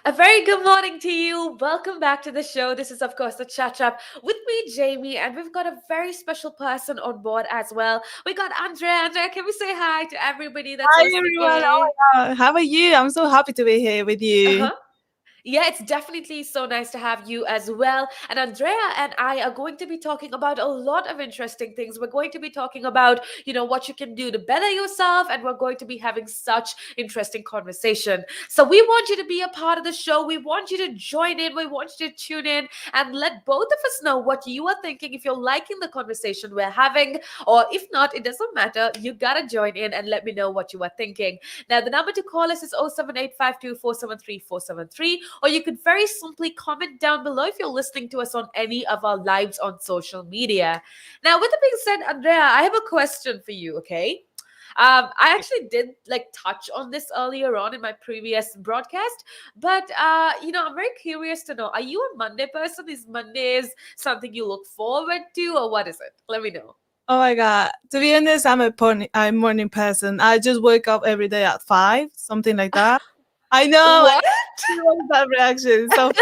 A very good morning to you. Welcome back to the show. This is, of course, the Chat Up with me, Jamie, and we've got a very special person on board as well. We got Andrea. Andrea, can we say hi to everybody that's Hi listening everyone. in? How are you? I'm so happy to be here with Uh you. huh. Yeah, it's definitely so nice to have you as well. And Andrea and I are going to be talking about a lot of interesting things. We're going to be talking about, what you can do to better yourself, and we're going to be having such interesting conversation. So we want you to be a part of the show. We want you to join in. We want you to tune in and let both of us know what you are thinking. If you're liking the conversation we're having, or if not, it doesn't matter. You gotta join in and let me know what you are thinking. Now, the number to call us is 07852473473, or you could very simply comment down below if you're listening to us on any of our lives on social media. Now, with that being said, Andrea, I have a question for you, okay? I actually did like touch on this earlier on in my previous broadcast, but I'm very curious to know: are you a Monday person? Is Mondays something you look forward to, or what is it? Let me know. Oh my god. To be honest, I'm a morning person. I just wake up every day at 5, something like that. I know. I What? love that reaction. So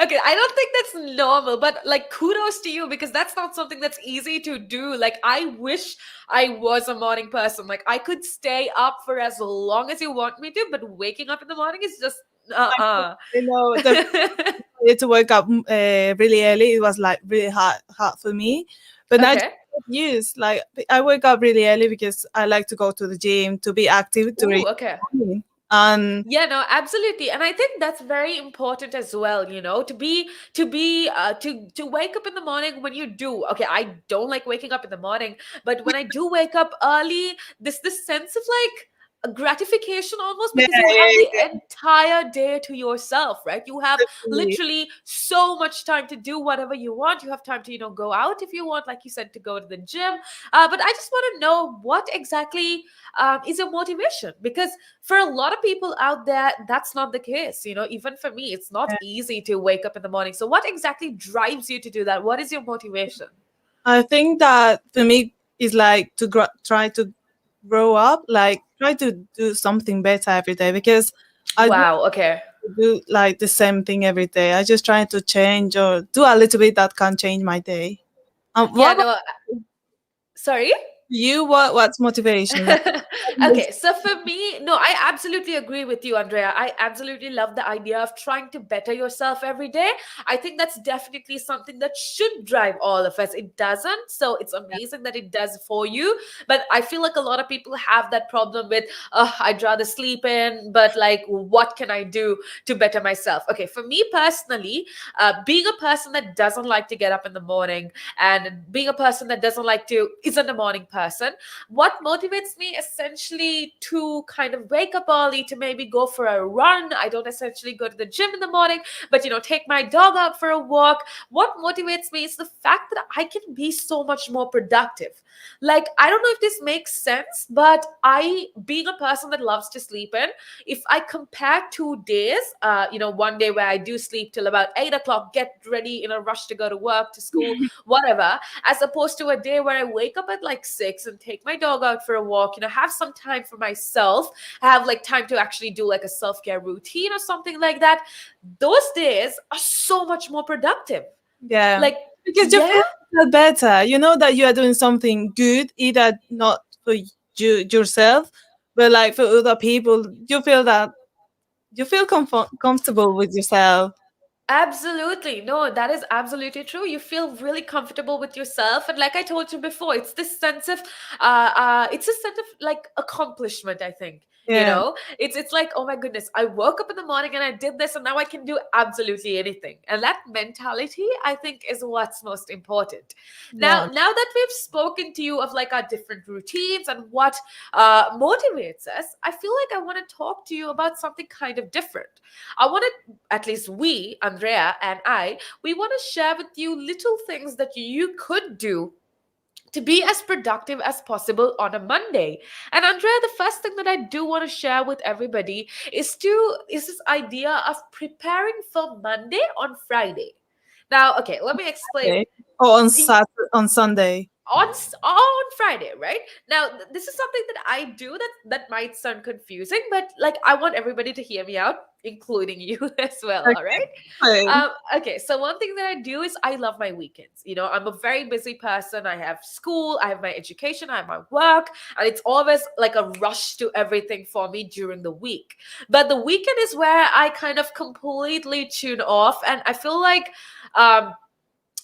Okay, I don't think that's normal, but like kudos to you because that's not something that's easy to do. Like, I wish I was a morning person. Like, I could stay up for as long as you want me to, but waking up in the morning is just uh-uh. I know the way to wake up really early. It was like really hard for me. But now I just Okay. get used. Like I wake up really early because I like to go to the gym to be active during Ooh, okay. the morning. And Yeah, no, absolutely. And I think that's very important as well, to wake up in the morning when you do. Okay, I don't like waking up in the morning, but when I do wake up early, this sense of like a gratification almost, yeah, because you have the yeah, entire day to yourself, right? You have definitely. literally so much time to do whatever you want. You have time to, go out if you want, like you said, to go to the gym. But I just want to know what exactly is your motivation, because for a lot of people out there, that's not the case. Even for me, it's not easy to wake up in the morning. So what exactly drives you to do that? What is your motivation? I think that for me is like to try to grow up, like try to do something better every day because I don't Wow, okay. do like the same thing every day. I just try to change or do a little bit that can change my day. What Yeah, about no, sorry. you? What's motivation? Like, what makes Okay, so for me, no, I absolutely agree with you, Andrea. I absolutely love the idea of trying to better yourself every day. I think that's definitely something that should drive all of us. It doesn't, so it's amazing that it does for you. But I feel like a lot of people have that problem with, oh, I'd rather sleep in, but like, what can I do to better myself? Okay, for me personally, being a person that doesn't like to get up in the morning, and being a person that doesn't like to, isn't a morning person, what motivates me essentially to kind of wake up early, to maybe go for a run. I don't essentially go to the gym in the morning, but take my dog out for a walk. What motivates me is the fact that I can be so much more productive. Like, I don't know if this makes sense, but I, being a person that loves to sleep in, if I compare 2 days, one day where I do sleep till about 8 o'clock, get ready in a rush to go to work, to school, whatever, as opposed to a day where I wake up at like 6 and take my dog out for a walk, have some time for myself, have like time to actually do like a self-care routine or something like that. Those days are so much more productive. yeah, Like, because you yeah, feel better. You know that you are doing something good, either not for you yourself, but like for other people. You feel that you feel comfortable with yourself. absolutely. No, that is absolutely true. You feel really comfortable with yourself. And like I told you before, it's this sense of it's a sense of like accomplishment, I think. Yeah, It's like, oh my goodness, I woke up in the morning and I did this, and now I can do absolutely anything. And that mentality, I think, is what's most important. Now, yeah. now that we've spoken to you of like our different routines and what motivates us, I feel like I want to talk to you about something kind of different. I want to, at least we, Andrea and I, we want to share with you little things that you could do to be as productive as possible on a Monday. And Andrea, the first thing that I do want to share with everybody is this idea of preparing for Monday on Friday. Now, okay, let me explain. Okay. Or on Saturday, on Sunday. on Friday, right? Now, this is something that I do that might sound confusing, but like I want everybody to hear me out, including you as well. All right. Okay. Okay, so one thing that I do is I love my weekends. I'm a very busy person. I have school, I have my education, I have my work, and it's always like a rush to everything for me during the week. But the weekend is where I kind of completely tune off, and I feel like um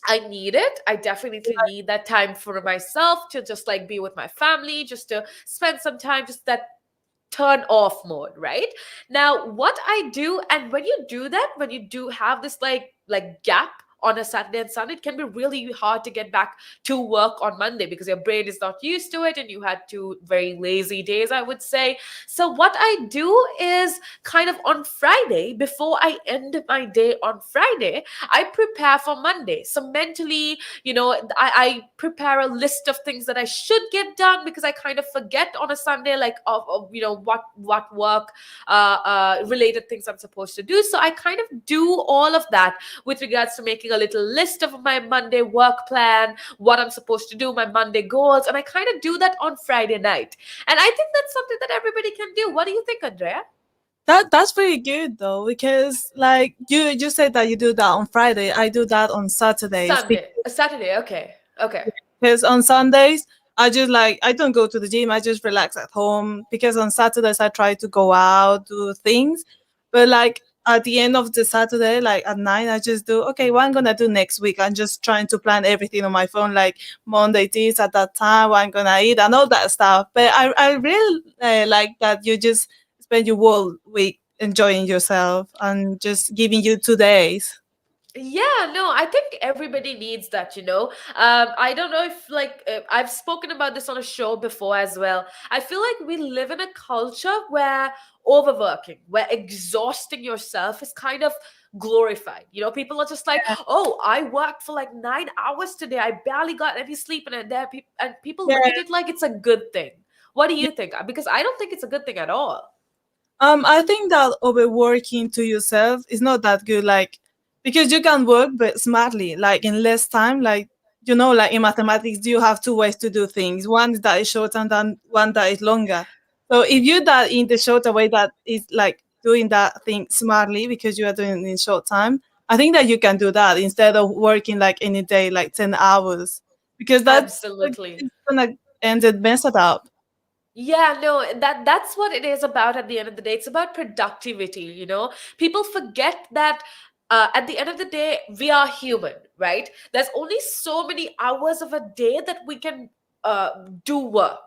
I need it. I definitely need that time for myself to just like be with my family, just to spend some time, just that turn off mode, right? Now, what I do, and when you do that, when you do have this like gap on a Saturday and Sunday, it can be really hard to get back to work on Monday because your brain is not used to it and you had two very lazy days, I would say. So what I do is kind of on Friday, before I end my day on Friday, I prepare for Monday. So mentally, I prepare a list of things that I should get done because I kind of forget on a Sunday, like of what work related things I'm supposed to do. So I kind of do all of that with regards to making a little list of my Monday work plan, what I'm supposed to do, my Monday goals, and I kind of do that on Friday night. And I think that's something that everybody can do. What do you think, Andrea? That's pretty good though, because like you said that you do that on Friday. I do that on Saturdays Saturday. Okay. Okay. because on Sundays I just like I don't go to the gym. I just relax at home because on Saturdays I try to go out, do things. But like at the end of the Saturday, like at night, I just do okay. What I'm gonna do next week? I'm just trying to plan everything on my phone, like Monday this at that time, what I'm gonna eat, and all that stuff. But I really like that you just spend your whole week enjoying yourself and just giving you 2 days. Yeah, no, I think everybody needs that. I don't know if like I've spoken about this on a show before as well. I feel like we live in a culture where overworking, where exhausting yourself is kind of glorified. People are just like, oh, I worked for like 9 hours today. I barely got any sleep, and and people Yeah. look at it like it's a good thing. What do you think? Because I don't think it's a good thing at all. I think that overworking to yourself is not that good. Like, because you can work but smartly, like in less time. Like, like in mathematics, you have two ways to do things. One that is short and then one that is longer. So if you that in the shorter way that is like doing that thing smartly because you are doing it in short time, I think that you can do that instead of working like any day, like 10 hours, because that Absolutely. is gonna end it mess it up. Yeah, no, that's what it is about at the end of the day. It's about productivity. People forget that at the end of the day, we are human, right? There's only so many hours of a day that we can do work.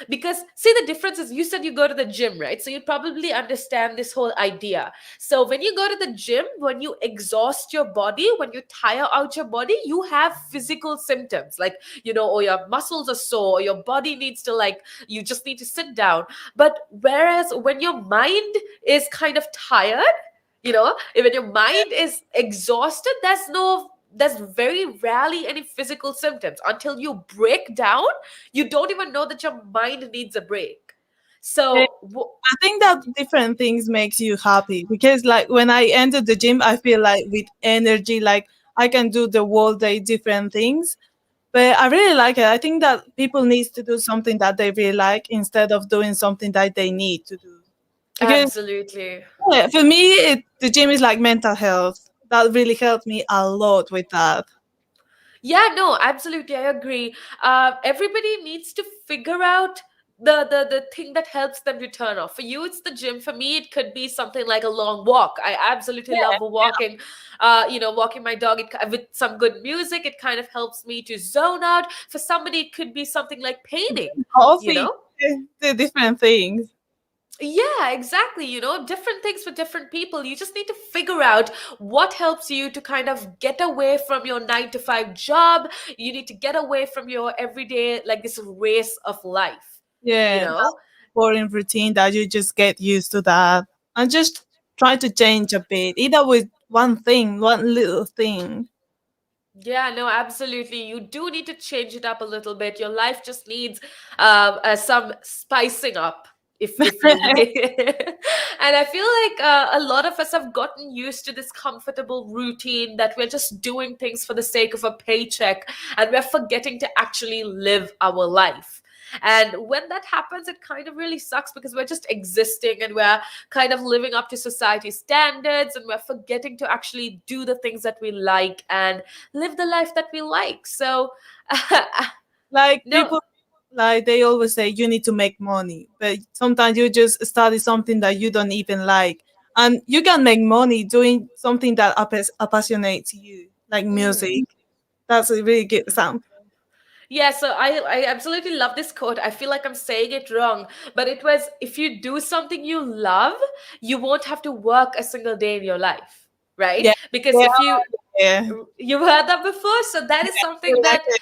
Because see, the difference is you said you go to the gym, right? So you probably understand this whole idea. So when you go to the gym, when you exhaust your body, when you tire out your body, you have physical symptoms like, or your muscles are sore, or your body needs to like you just need to sit down. But whereas when your mind is kind of tired, when your mind is exhausted, there's very rarely any physical symptoms until you break down. You don't even know that your mind needs a break. So I think that different things makes you happy because like when I enter the gym, I feel like with energy, like I can do the whole day different things. But I really like it. I think that people need to do something that they really like instead of doing something that they need to do. Because absolutely. yeah, for me, the gym is like mental health. That really helped me a lot with that. Yeah, no, absolutely, I agree. Everybody needs to figure out the thing that helps them to turn off. For you, it's the gym. For me, it could be something like a long walk. I absolutely love walking. Walking my dog with some good music. It kind of helps me to zone out. For somebody, it could be something like painting. You Coffee, know, the different things. yeah, exactly. Different things for different people. You just need to figure out what helps you to kind of get away from your 9 to 5 job. You need to get away from your everyday, like this race of life, you Yeah, know? boring routine that you just get used to that and just try to change a bit, either with one thing, one little thing. Yeah, no, absolutely. You do need to change it up a little bit. Your life just needs some spicing up. if you and I feel like a lot of us have gotten used to this comfortable routine that we're just doing things for the sake of a paycheck, and we're forgetting to actually live our life. And when that happens, it kind of really sucks because we're just existing and we're kind of living up to society's standards, and we're forgetting to actually do the things that we like and live the life that we like. So, Like no, people, like they always say, you need to make money, but sometimes you just study something that you don't even like, and you can make money doing something that appassionates you, like mm. music. That's a really good example. Yeah, so I absolutely love this quote. I feel like I'm saying it wrong, but it was, if you do something you love, you won't have to work a single day in your life, right? Yeah, Because yeah, if yeah. you've heard that before, so that is I something like that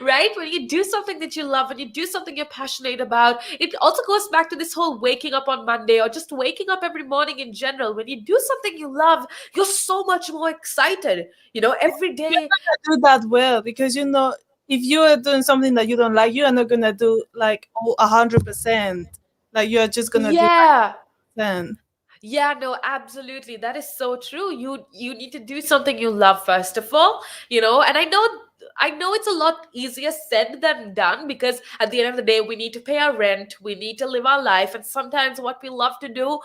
right, when you do something that you love and you do something you're passionate about, it also goes back to this whole waking up on Monday or just waking up every morning in general. When you do something you love, you're so much more excited, every day. do that well, because if you are doing something that you don't like, you are not gonna do like 100%. Like you are just gonna do Yeah. 10. Yeah, no, absolutely. That is so true. You need to do something you love first of all, and I know it's a lot easier said than done, because at the end of the day we need to pay our rent, we need to live our life, and sometimes what we love to do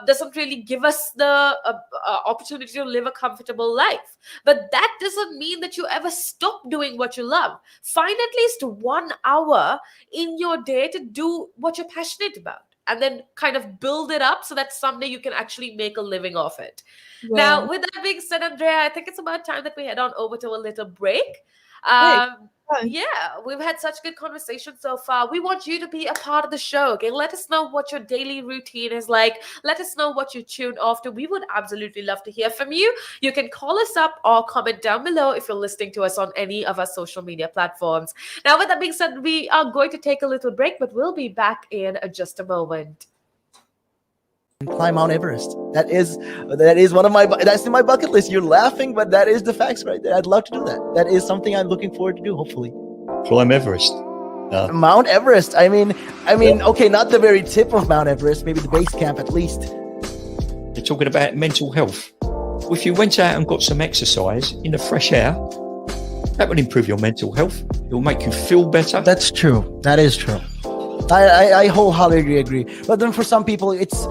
doesn't really give us the opportunity to live a comfortable life. But that doesn't mean that you ever stop doing what you love. Find at least 1 hour in your day to do what you're passionate about, and then kind of build it up so that someday you can actually make a living off it. Yeah. Now, with that being said, Andrea, I think it's about time that we head on over to a little break. Hey, Um, fine. yeah, we've had such good conversation so far. We want you to be a part of the show. Okay, let us know what your daily routine is like. Let us know what you tune off to. We would absolutely love to hear from you. You can call us up or comment down below if you're listening to us on any of our social media platforms. Now, with that being said, we are going to take a little break, but we'll be back in just a moment. Climb Mount Everest. That is one of that's in my bucket list. You're laughing, but that is the facts right there. I'd love to do that. That is something I'm looking forward to do. Hopefully, Climb Everest. Mount Everest. Yeah. Okay, not the very tip of Mount Everest. Maybe the base camp at least. You're talking about mental health. Well, if you went out and got some exercise in the fresh air, that will improve your mental health. It will make you feel better. That's true. That is true. I wholeheartedly agree. But then for some people, it's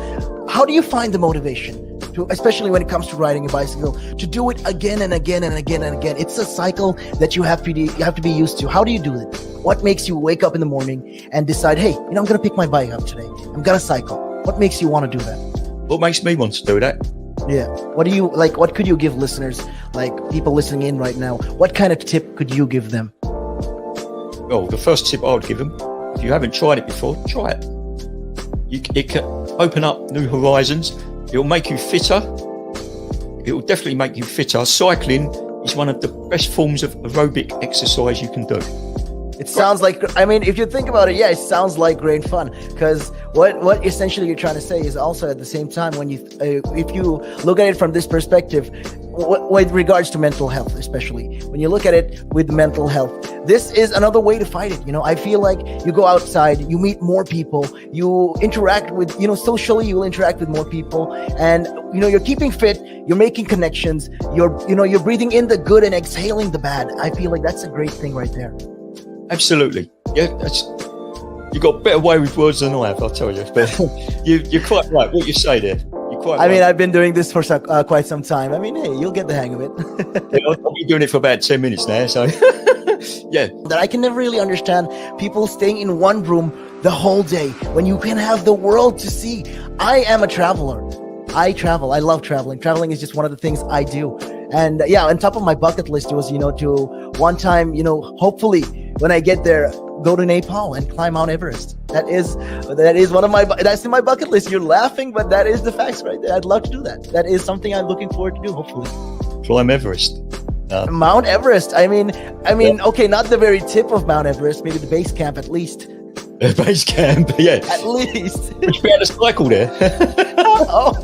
how do you find the motivation to, especially when it comes to riding a bicycle, to do it again and again and again and again? It's a cycle that you have to be used to. How do you do it? What makes you wake up in the morning and decide, hey, I'm going to pick my bike up today. I'm going to cycle. What makes you want to do that? What makes me want to do that? Yeah. What do you like? What could you give listeners, like people listening in right now? What kind of tip could you give them? Well, the first tip I would give them, if you haven't tried it before, try it. It can open up new horizons. It will make you fitter. It will definitely make you fitter. Cycling is one of the best forms of aerobic exercise you can do. It sounds like, if you think about it, yeah, it sounds like great fun. Because what essentially you're trying to say is also at the same time, when if you look at it from this perspective, with regards to mental health, especially when you look at it with mental health, this is another way to fight it. I feel like you go outside, you meet more people, you interact with, socially, you will interact with more people, and you're keeping fit, you're making connections, you're breathing in the good and exhaling the bad. I feel like that's a great thing right there. Absolutely. Yeah, you got a better way with words than I have, I'll tell you. But you're quite right. What you say there, you're quite right. I've been doing this for quite some time. Hey, you'll get the hang of it. Yeah, I've been doing it for about 10 minutes now, so yeah. That I can never really understand people staying in one room the whole day when you can have the world to see. I am a traveler. I travel. I love traveling. Traveling is just one of the things I do. And yeah, on top of my bucket list was, to one time, hopefully when I get there, go to Nepal and climb Mount Everest. That is one of that's in my bucket list. You're laughing, but that is the facts right there. I'd love to do that. That is something I'm looking forward to do, hopefully. Climb Everest. Mount Everest. Okay, not the very tip of Mount Everest, maybe the base camp at least. Base camp, yeah. At least. We should be able to cycle there. Oh.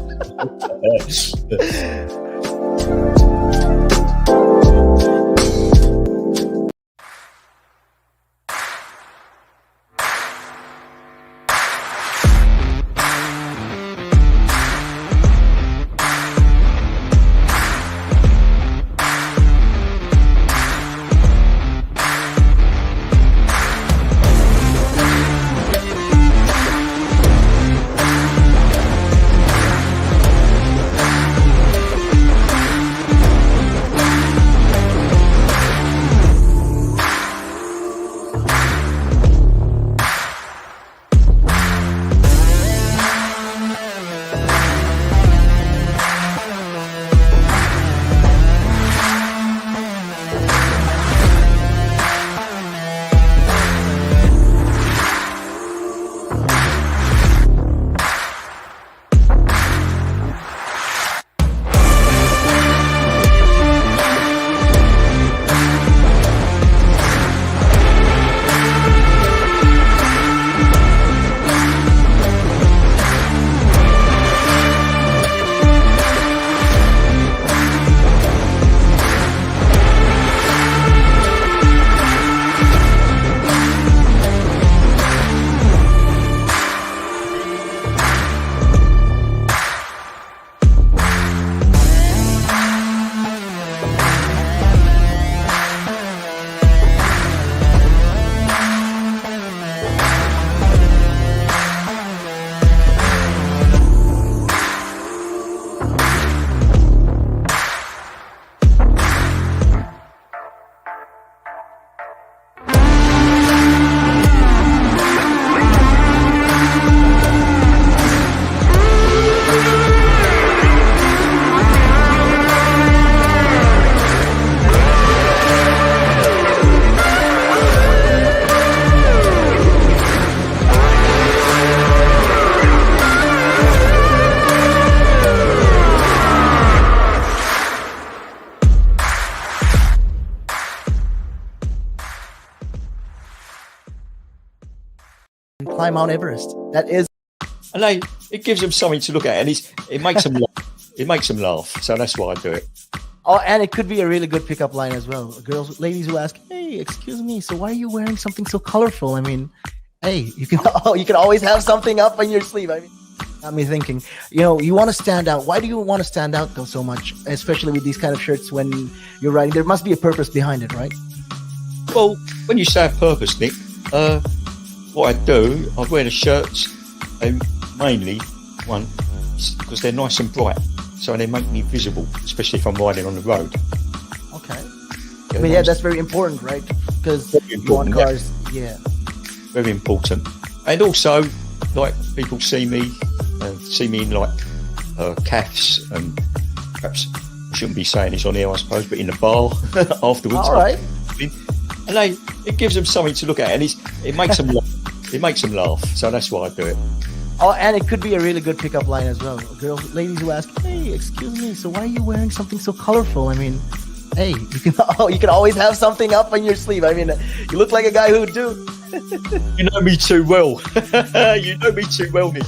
climb Mount Everest. That is. And it gives them something to look at, and it makes them laugh. It makes them laugh. So that's why I do it. Oh, and it could be a really good pickup line as well. Ladies who ask, "Hey, excuse me, so why are you wearing something so colorful?" I mean, hey, you can always have something up on your sleeve. I mean, got me thinking. You want to stand out. Why do you want to stand out though so much, especially with these kind of shirts when you're riding? There must be a purpose behind it, right? Well, when you say a purpose, Nick, what I do, I wear the shirts, and mainly one because they're nice and bright, so they make me visible, especially if I'm riding on the road. Okay. Yeah, I mean, yeah, that's very important, right? Because you want cars, yeah. Very important. And also, like, people see me in like calves, and perhaps I shouldn't be saying this on here, I suppose, but in the bar afterwards. All right. And it gives them something to look at, and it makes them laugh. It makes them laugh. So that's why I do it. Oh, and it could be a really good pickup line as well. Ladies who ask, "Hey, excuse me, so why are you wearing something so colorful?" I mean, hey, you can always have something up on your sleeve. I mean, you look like a guy who would do. You know me too well. You know me too well, Nick.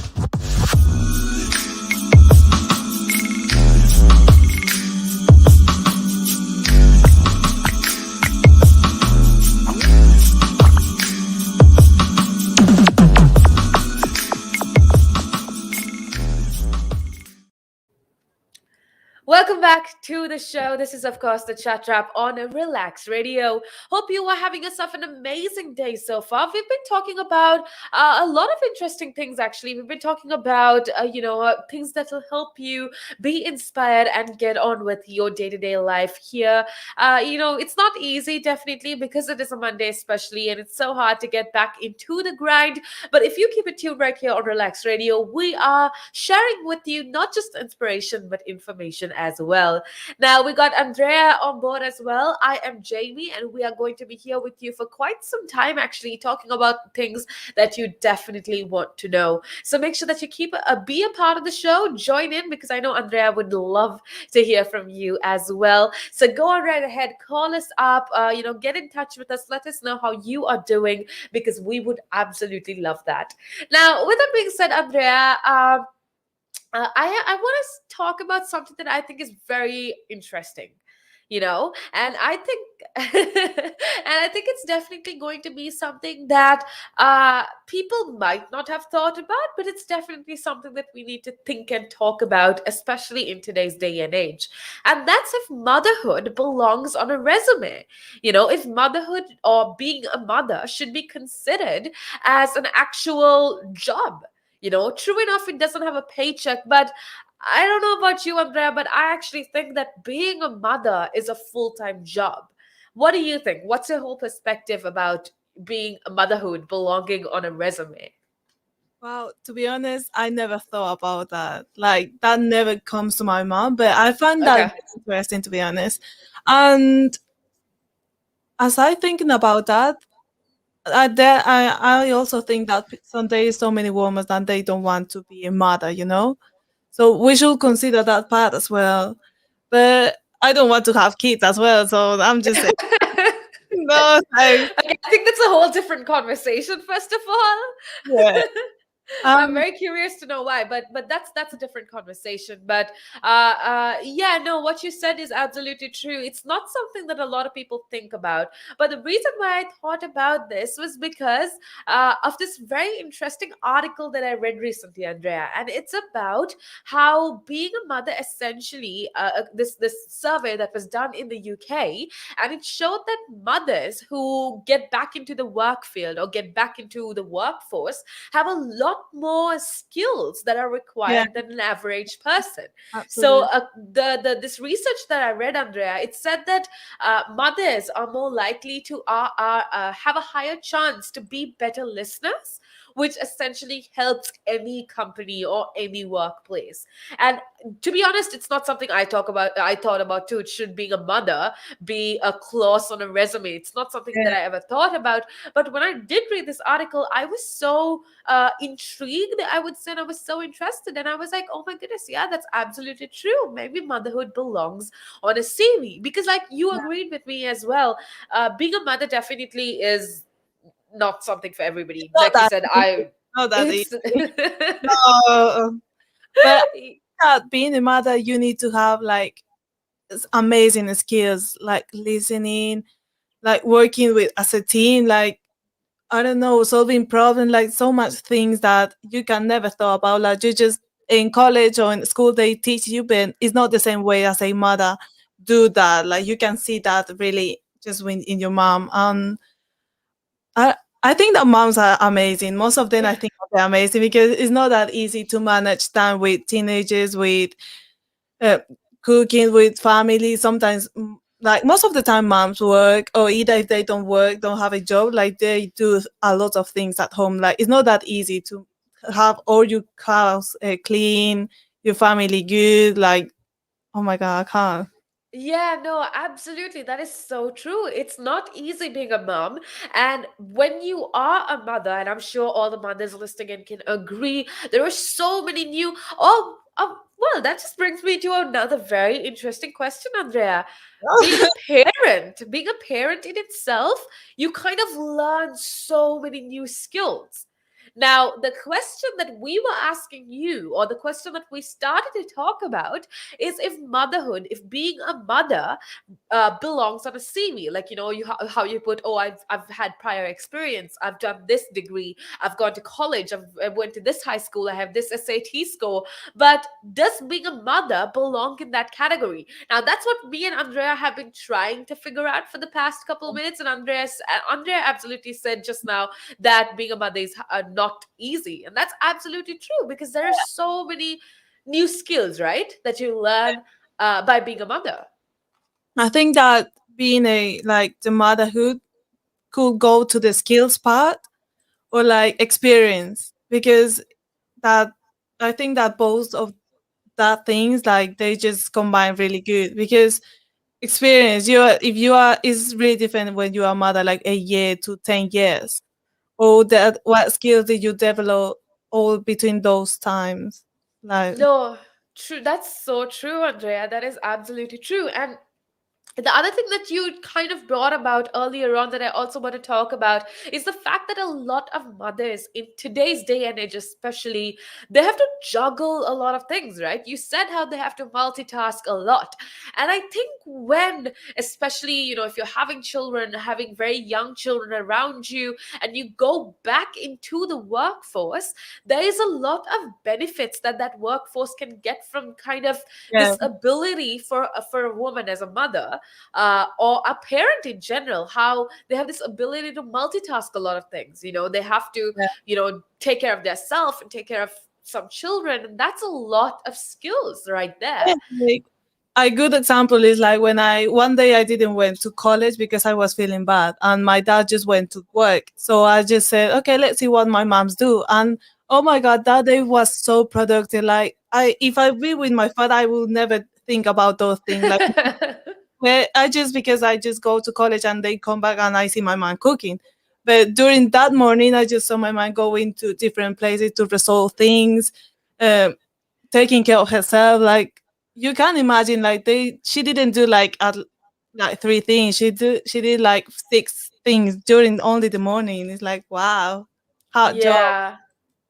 Welcome back to the show. This is, of course, the Chat Wrap on Relax Radio. Hope you are having yourself an amazing day so far. We've been talking about a lot of interesting things, actually. We've been talking about, things that will help you be inspired and get on with your day-to-day life here. It's not easy, definitely, because it is a Monday especially, and it's so hard to get back into the grind. But if you keep it tuned right here on Relax Radio, we are sharing with you not just inspiration, but information as well. Now, we got Andrea on board as well. I am Jamie, and we are going to be here with you for quite some time, actually, talking about things that you definitely want to know. So make sure that you be a part of the show. Join in, because I know Andrea would love to hear from you as well. So go on right ahead, call us up, get in touch with us. Let us know how you are doing, because we would absolutely love that. Now, with that being said, Andrea, I want to talk about something that I think is very interesting, and I think it's definitely going to be something that people might not have thought about, but it's definitely something that we need to think and talk about, especially in today's day and age. And that's if motherhood belongs on a resume. If motherhood or being a mother should be considered as an actual job. True enough, it doesn't have a paycheck, but I don't know about you, Andrea, but I actually think that being a mother is a full-time job. What do you think? What's your whole perspective about being a motherhood belonging on a resume? Well, to be honest, I never thought about that. Like, that never comes to my mind, but I find that interesting, to be honest. And as I thinking about that, I also think that there is so many women that they don't want to be a mother, So we should consider that part as well. But I don't want to have kids as well, so I'm just saying. No, I think that's a whole different conversation, first of all. Yeah. I'm very curious to know why, but that's a different conversation. But what you said is absolutely true. It's not something that a lot of people think about. But the reason why I thought about this was because of this very interesting article that I read recently, Andrea, and it's about how being a mother, essentially, this survey that was done in the UK, and it showed that mothers who get back into the work field or get back into the workforce have a lot more skills that are required than an average person. Absolutely. So this research that I read, Andrea, it said that mothers are more likely to have a higher chance to be better listeners, which essentially helps any company or any workplace. And to be honest, it's not something I thought about too. It should, being a mother, be a clause on a resume. It's not something that I ever thought about. But when I did read this article, I was so intrigued, I would say, and I was so interested. And I was like, oh my goodness, yeah, that's absolutely true. Maybe motherhood belongs on a CV. Because like you agreed with me as well, being a mother definitely is not something for everybody. Like you said, not that It's easy. No. But that being a mother, you need to have like amazing skills, like listening, like working with as a team, like I don't know, solving problems, like so much things that you can never thought about. Like you just in college or in school they teach you, but it's not the same way as a mother do that. Like you can see that really just when in your mom. I think that moms are amazing. Most of them I think they're amazing because it's not that easy to manage time with teenagers, with uh, cooking with family. Sometimes, like most of the time, moms work, or either if they don't work, don't have a job, like they do a lot of things at home. Like it's not that easy to have all your house clean, your family good. Like, oh my god, I can't. Yeah, no, absolutely. That is so true. It's not easy being a mom. And when you are a mother, and I'm sure all the mothers listening in can agree, there are so many new. Well, that just brings me to another very interesting question, Andrea. Being a parent in itself, you kind of learn so many new skills. Now, the question that we were asking you, or the question that we started to talk about, is if motherhood, if being a mother belongs on a CV. Like, you know, how you put, oh, I've had prior experience, I've done this degree, I've gone to college, I went to this high school, I have this SAT score. But does being a mother belong in that category? Now, that's what me and Andrea have been trying to figure out for the past couple of minutes. And Andrea absolutely said just now that being a mother is not easy, and that's absolutely true because there are so many new skills, right, that you learn by being a mother. I think that being a like the motherhood could go to the skills part or like experience because that I think that both of that things like they just combine really good because experience you are if you are is really different when you are a mother like a year to 10 years or that what skills did you develop all between those times like No, true. That's so true, Andrea. That is absolutely true. And the other thing that you kind of brought about earlier on that I also want to talk about is the fact that a lot of mothers in today's day and age, especially, they have to juggle a lot of things, right? You said how they have to multitask a lot. And I think when, especially, you know, if you're having children, having very young children around you, and you go back into the workforce, there is a lot of benefits that that workforce can get from kind of yeah this ability for a woman as a mother or a parent in general, how they have this ability to multitask a lot of things. You know, they have to, yeah. you know, take care of their self and take care of some children. And that's a lot of skills right Yeah, there. like, a good example is like when I one day I didn't went to college because I was feeling bad and my dad just went to work. So I just said, okay, let's see what my moms do. And oh my god, that day was so productive. Like I if I be with my father, I will never think about those things. Like where I just because I just go to college and they come back and I see my mom cooking. But during that morning I just saw my mom going to different places to resolve things. Um taking care of herself. Like you can imagine, like she didn't do like three things. She did like six things during only the morning. It's like wow, hard job. Yeah.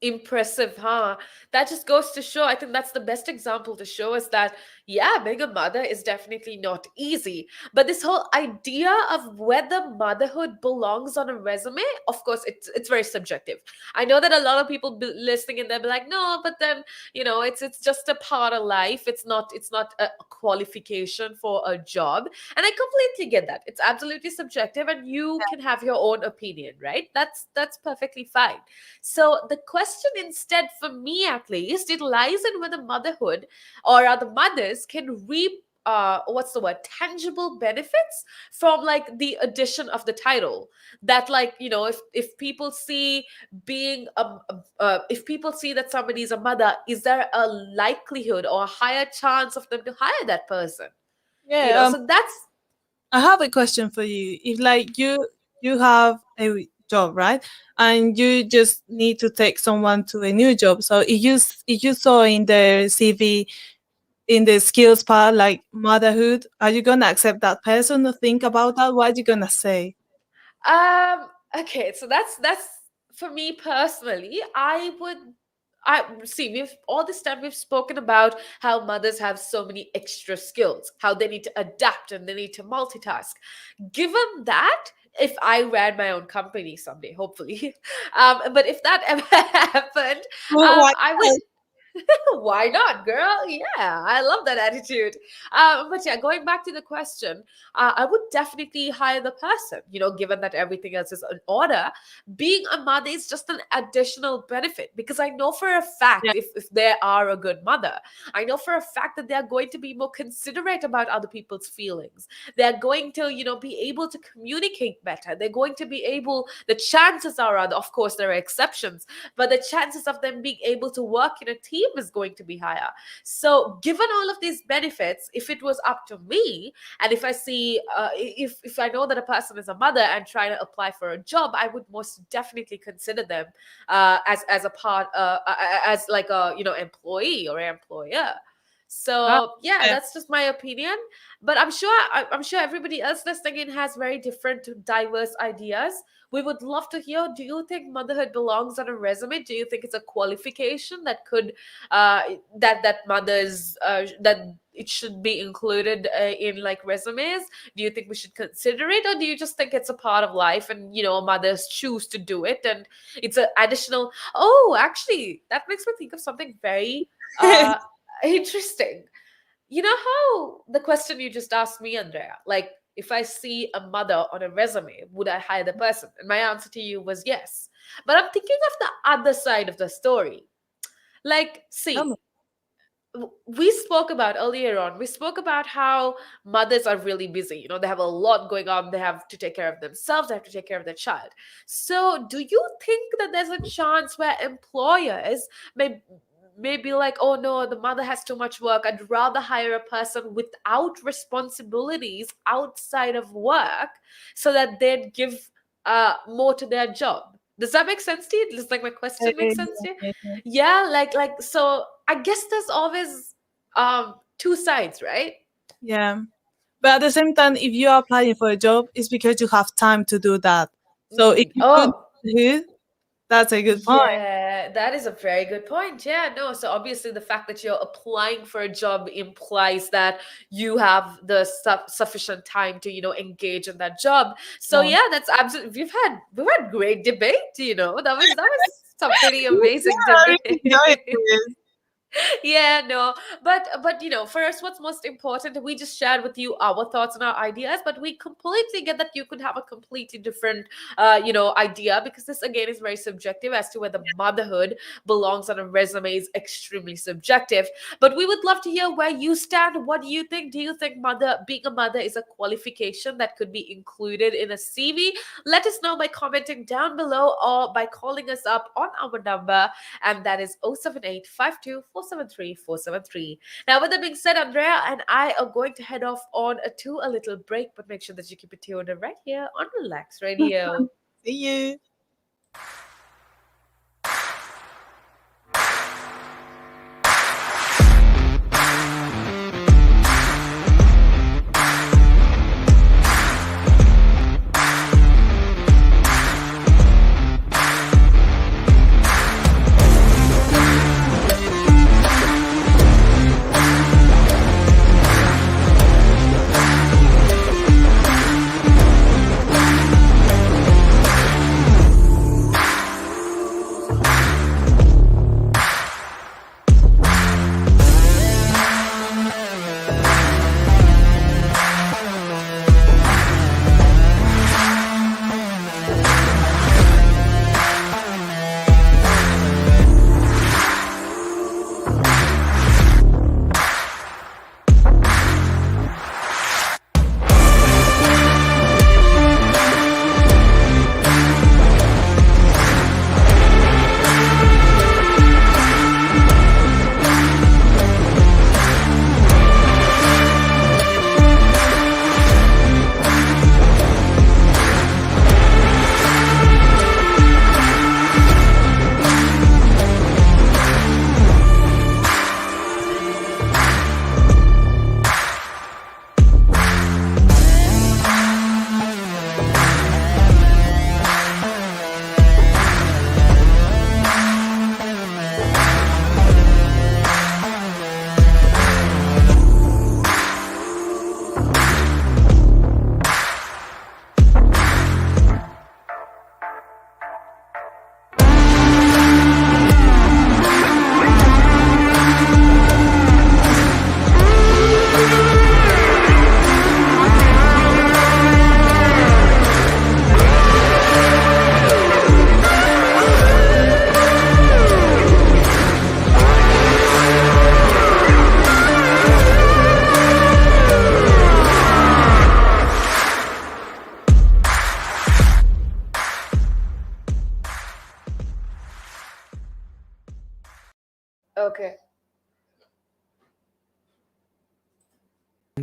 Impressive, huh? That just goes to show, I think that's the best example to show us that, yeah, being a mother is definitely not easy. But this whole idea of whether motherhood belongs on a resume, of course, it's very subjective. I know that a lot of people listening in there be like, no, but then, you know, it's just a part of life. It's not a qualification for a job. And I completely get that. It's absolutely subjective, and you can have your own opinion, right? That's perfectly fine. So the question instead, for me at least, it lies in whether motherhood or other mothers can reap what's the word, tangible benefits from like the addition of the title. That, like, you know, if people see being if people see that somebody is a mother, is there a likelihood or a higher chance of them to hire that person? You know, Yeah. so that's I have a question for you. If like you have a job, right, and you just need to take someone to a new job. So if you saw in the CV in the skills part like motherhood, are you gonna accept that person to think about that? What are you gonna say? Um, okay, so that's for me personally, I see, we've all this time we've spoken about how mothers have so many extra skills, how they need to adapt and they need to multitask. Given that, if I ran my own company someday, hopefully, but if that ever happened, Well, why I would. Why not, girl? Yeah, I love that attitude. But yeah, going back to the question, I would definitely hire the person, given that everything else is in order. Being a mother is just an additional benefit because I know for a fact Yeah. if they are a good mother, I know for a fact that they are going to be more considerate about other people's feelings. They're going to, be able to communicate better. They're going to be able, the chances are, of course, there are exceptions, but the chances of them being able to work in a team is going to be higher. So given all of these benefits, if it was up to me, and if I see if I know that a person is a mother and trying to apply for a job, I would most definitely consider them as a part as like a employee or employer. So yeah, yeah. that's just my opinion. But I'm sure everybody else listening in has very different, diverse ideas. We would love to hear. Do you think motherhood belongs on a resume? Do you think it's a qualification that could that mothers that it should be included in like resumes? Do you think we should consider it, or do you just think it's a part of life and mothers choose to do it and it's an additional? Oh, actually, that makes me think of something very interesting. You know how the question you just asked me, Andrea, like if I see a mother on a resume, would I hire the person? And my answer to you was yes. But I'm thinking of the other side of the story. Like, see, Tell me. we spoke about earlier on, we spoke about how mothers are really busy. They have a lot going on. They have to take care of themselves, they have to take care of their child. So do you think that there's a chance where employers may be like, oh no, the mother has too much work, I'd rather hire a person without responsibilities outside of work so that they'd give more to their job? Does that make sense to you? Does like my question make sense to you? Yeah, like so I guess there's always two sides, right? Yeah. But at the same time, if you are applying for a job, it's because you have time to do that. So if you Oh, do, that's a good point. yeah, that is a very good point. Yeah, no. So obviously, the fact that you're applying for a job implies that you have the sufficient time to, engage in that job. So Yeah. yeah, that's absolutely. We've had great debate. That was some pretty amazing Yeah, I really debate. enjoyed this. Yeah, no, but for us, what's most important, we just shared with you our thoughts and our ideas, but we completely get that you could have a completely different idea, because this again is very subjective as to whether motherhood belongs on a resume is extremely subjective. But we would love to hear where you stand. What do you think? Do you think being a mother is a qualification that could be included in a CV? Let us know by commenting down below or by calling us up on our number, and that is 078 473. Now, with that being said, Andrea and I are going to head off on to a little break, but make sure that you keep it tuned right here on Relax Radio. See you.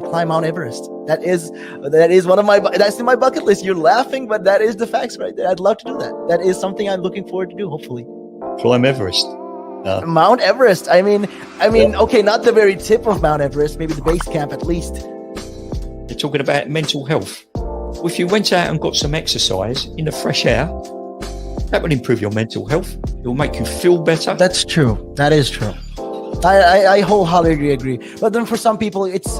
and climb Mount Everest. That is one of my that's in my bucket list. You're laughing, but that is the facts right there. I'd love to do that. That is something I'm looking forward to do. Hopefully, Climb Everest. Mount Everest. Okay, not the very tip of Mount Everest. Maybe the base camp at least. You're talking about mental health. Well, if you went out and got some exercise in the fresh air, that will improve your mental health. It will make you feel better. That's true. That is true. I wholeheartedly agree. But then for some people, it's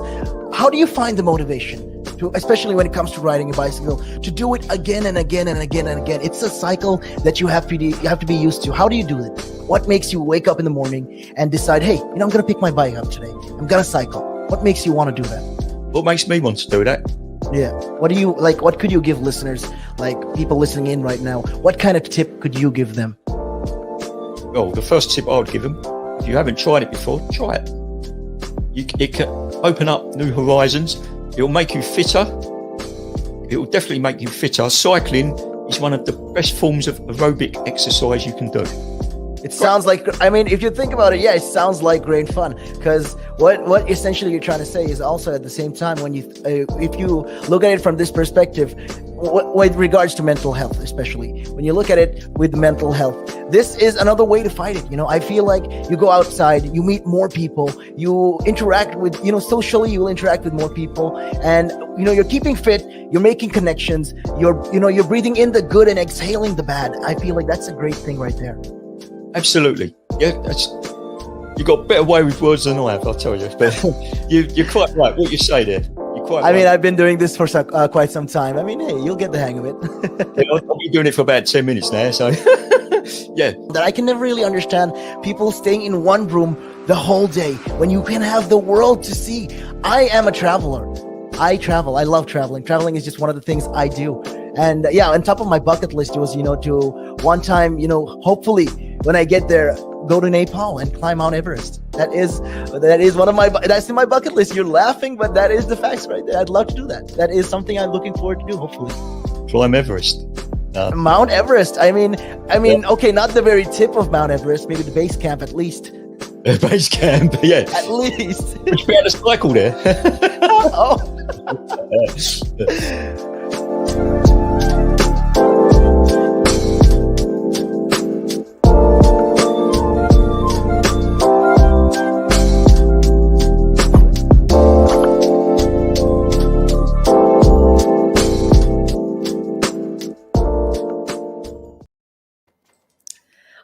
how do you find the motivation to, especially when it comes to riding a bicycle, to do it again and again and again and again? It's a cycle that you have to be used to. How do you do it? What makes you wake up in the morning and decide, hey, I'm gonna pick my bike up today. I'm gonna cycle. What makes you want to do that? What makes me want to do that? Yeah. What do you like? What could you give listeners, like people listening in right now? What kind of tip could you give them? Well, the first tip I would give them, if you haven't tried it before, try it. It can open up new horizons. It will make you fitter. It will definitely make you fitter. Cycling is one of the best forms of aerobic exercise you can do. It sounds like, if you think about it, yeah, it sounds like great fun. Because what essentially you're trying to say is also at the same time, when you, if you look at it from this perspective, with regards to mental health, especially when you look at it with mental health, this is another way to fight it. I feel like you go outside, you meet more people, you interact with, socially, you will interact with more people, and you're keeping fit, you're making connections, you're breathing in the good and exhaling the bad. I feel like that's a great thing right there. Absolutely. Yeah, you got a better way with words than I have, I'll tell you. But you're quite right. What you say there. You're quite right. I've been doing this for quite some time. Hey, you'll get the hang of it. I've been doing it for about 10 minutes now, so yeah. That I can never really understand people staying in one room the whole day when you can have the world to see. I am a traveler. I travel. I love traveling. Traveling is just one of the things I do. And yeah, on top of my bucket list was, to one time, hopefully when I get there, go to Nepal and climb Mount Everest. That is one of that's in my bucket list. You're laughing, but that is the facts right there. I'd love to do that. That is something I'm looking forward to do, hopefully. Climb Everest. Mount Everest. Okay, not the very tip of Mount Everest, maybe the base camp at least. Base camp, yeah. At least. Would you be able to cycle there? Oh.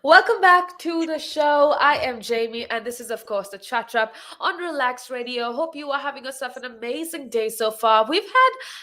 Welcome back to the show. I am Jamie, and this is, of course, the Chat Wrap on Relax Radio. Hope you are having yourself an amazing day so far. We've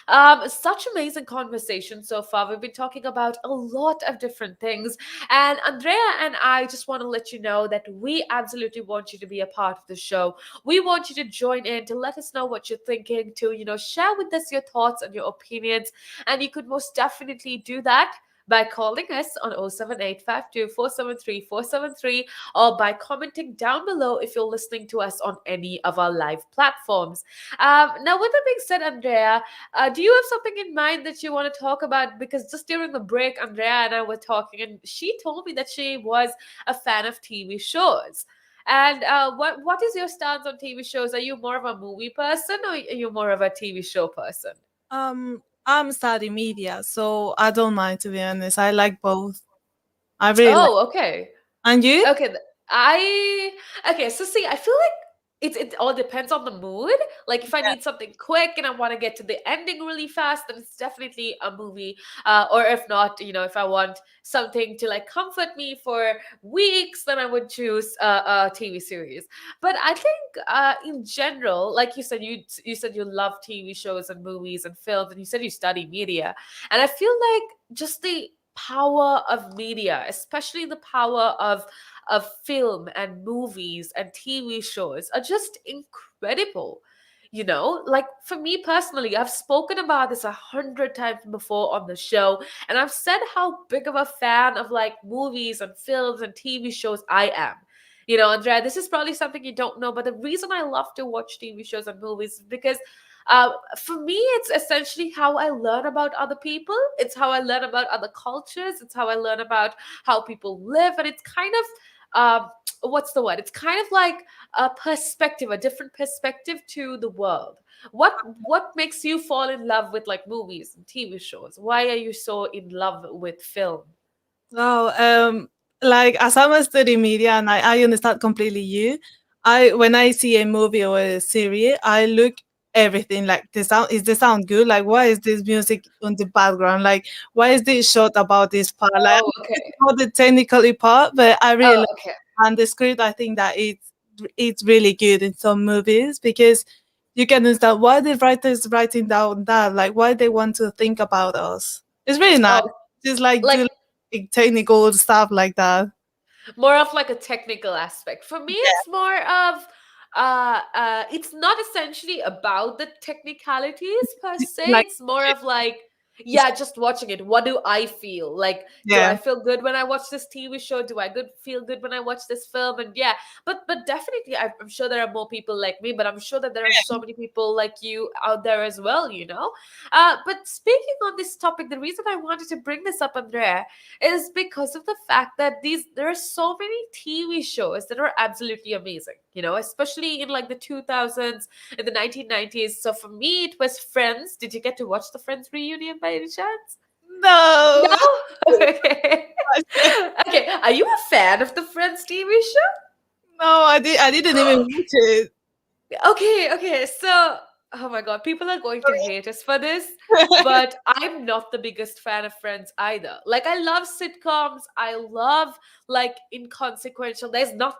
had such amazing conversations so far. We've been talking about a lot of different things, and Andrea and I just want to let you know that we absolutely want you to be a part of the show. We want you to join in, to let us know what you're thinking, to share with us your thoughts and your opinions, and you could most definitely do that by calling us on 07852 473 473 or by commenting down below if you're listening to us on any of our live platforms. Now, with that being said, Andrea, do you have something in mind that you want to talk about? Because just during the break, Andrea and I were talking, and she told me that she was a fan of TV shows. And what is your stance on TV shows? Are you more of a movie person, or are you more of a TV show person? I'm studying media, so I don't mind, to be honest. I like both. I really like. Okay. And you? Okay, so see, I feel like it all depends on the mood. Like if I need something quick and I want to get to the ending really fast, then it's definitely a movie. Or if not, if I want something to like comfort me for weeks, then I would choose a TV series. But I think in general, like you said, you said you love TV shows and movies and films, and you said you study media, and I feel like just the power of media, especially the power of film and movies and TV shows, are just incredible. Like for me personally, I've spoken about this 100 times before on the show, and I've said how big of a fan of like movies and films and TV shows I am. Andrea, this is probably something you don't know, but the reason I love to watch TV shows and movies is because for me, it's essentially how I learn about other people. It's how I learn about other cultures. It's how I learn about how people live. And it's kind of um what's the word, it's kind of like a perspective, a different perspective to the world. What makes you fall in love with like movies and TV shows? Why are you so in love with film? Oh, like as I'm a studying media and I understand completely you. I when I see a movie or a series, I look everything like the sound is the sound good? Like why is this music on the background? Like why is this shot about this part? Like Oh, okay. it's not the technically part, but I really Oh, like okay. and the script I think that it's really good in some movies because you can understand why the writer is writing down that, like why they want to think about us. It's really nice. Oh, Just like like do technical stuff like that. more of like a technical aspect. For me, it's more of it's not essentially about the technicalities per se. Like It's more of like, yeah, just watching it. What do I feel? Like, do I yeah, feel good when I watch this TV show? Do I feel good when I watch this film? And yeah, but definitely I'm sure there are more people like me, but I'm sure that there are so many people like you out there as well, you know. But speaking on this topic, the reason I wanted to bring this up, Andrea, is because of the fact that there are so many TV shows that are absolutely amazing, you know, especially in like the 2000s, in the 1990s. So for me, it was Friends. Did you get to watch the Friends reunion by any chance? No? no. Okay. Okay. Are you a fan of the Friends TV show? No, I didn't even watch it. Okay, okay. So, oh my God, people are going to hate us for this, but I'm not the biggest fan of Friends either. Like, I love sitcoms. I love like inconsequential. There's not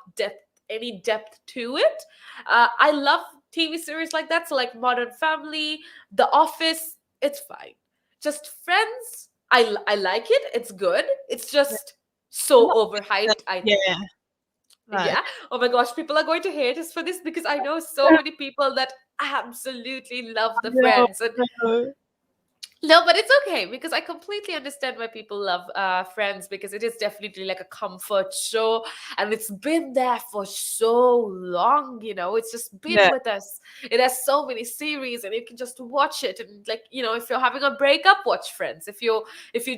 any depth to it. I love TV series like that. So, like Modern Family, The Office. It's fine. Just Friends. I like it. It's good. It's just so overhyped. I think. Yeah, right. Yeah. Oh my gosh, people are going to hate us for this because I know so many people that absolutely love the No, Friends. And no. no, but it's okay because I completely understand why people love Friends, because it is definitely like a comfort show and it's been there for so long, you know, it's just been Yeah, with us. It has so many series and you can just watch it, and like, you know, if you're having a breakup, watch Friends. If you're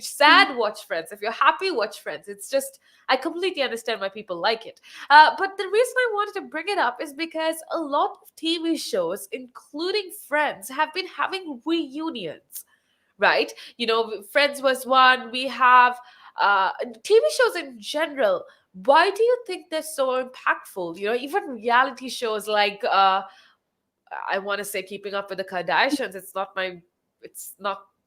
sad, watch Friends. If you're happy, watch Friends. It's just, I completely understand why people like it. But the reason I wanted to bring it up is because a lot of TV shows, including Friends, have been having reunions, right? You know, Friends was one. We have TV shows in general. Why do you think they're so impactful? You know, even reality shows like I want to say Keeping Up with the Kardashians. It's not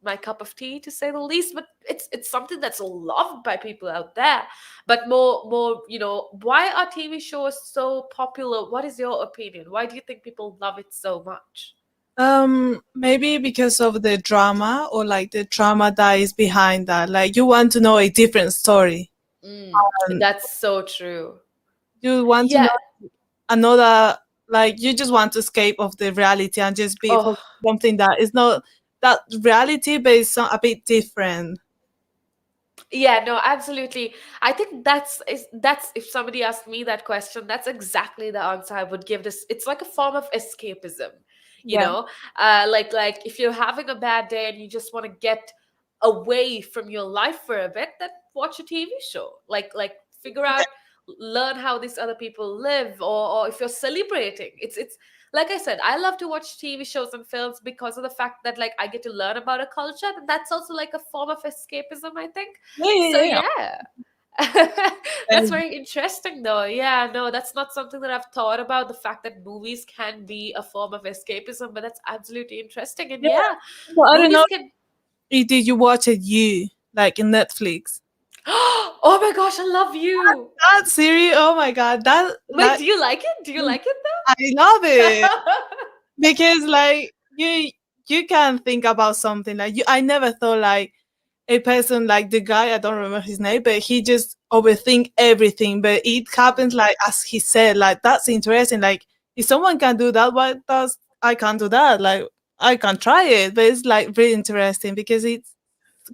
my cup of tea, to say the least, but it's something that's loved by people out there. But more, you know, why are TV shows so popular? What is your opinion? Why do you think people love it so much? maybe because of the drama or like the drama that is behind that. Like you want to know a different story. Um, That's so true. you want to Yeah. know another, like you just want to escape of the reality and just be Oh, for something that is not that reality, but it's a bit different. yeah, no, absolutely. I think that's if somebody asked me that question, that's exactly the answer I would give this. It's like a form of escapism, you Yeah. know? Like if you're having a bad day and you just want to get away from your life for a bit, then watch a TV show. Like figure out, learn how these other people live, or if you're celebrating. It's like I said, I love to watch TV shows and films because of the fact that like I get to learn about a culture, and that's also like a form of escapism, I think. Yeah, So yeah, yeah. yeah. That's very interesting though. Yeah, no, that's not something that I've thought about, the fact that movies can be a form of escapism, but that's absolutely interesting. And Yeah. yeah, Well, I don't movies know. can Did you watch it? You like in Netflix? Oh my gosh, I love you. That series, oh my god, Wait, do you like it? Do you like it I love though? it because like you can think about something like you. I never thought like a person like the guy, I don't remember his name, but he just overthink everything. But it happens like as he said, like that's interesting. Like if someone can do that, why does I can't do that? Like I can try it, but it's like really interesting because it's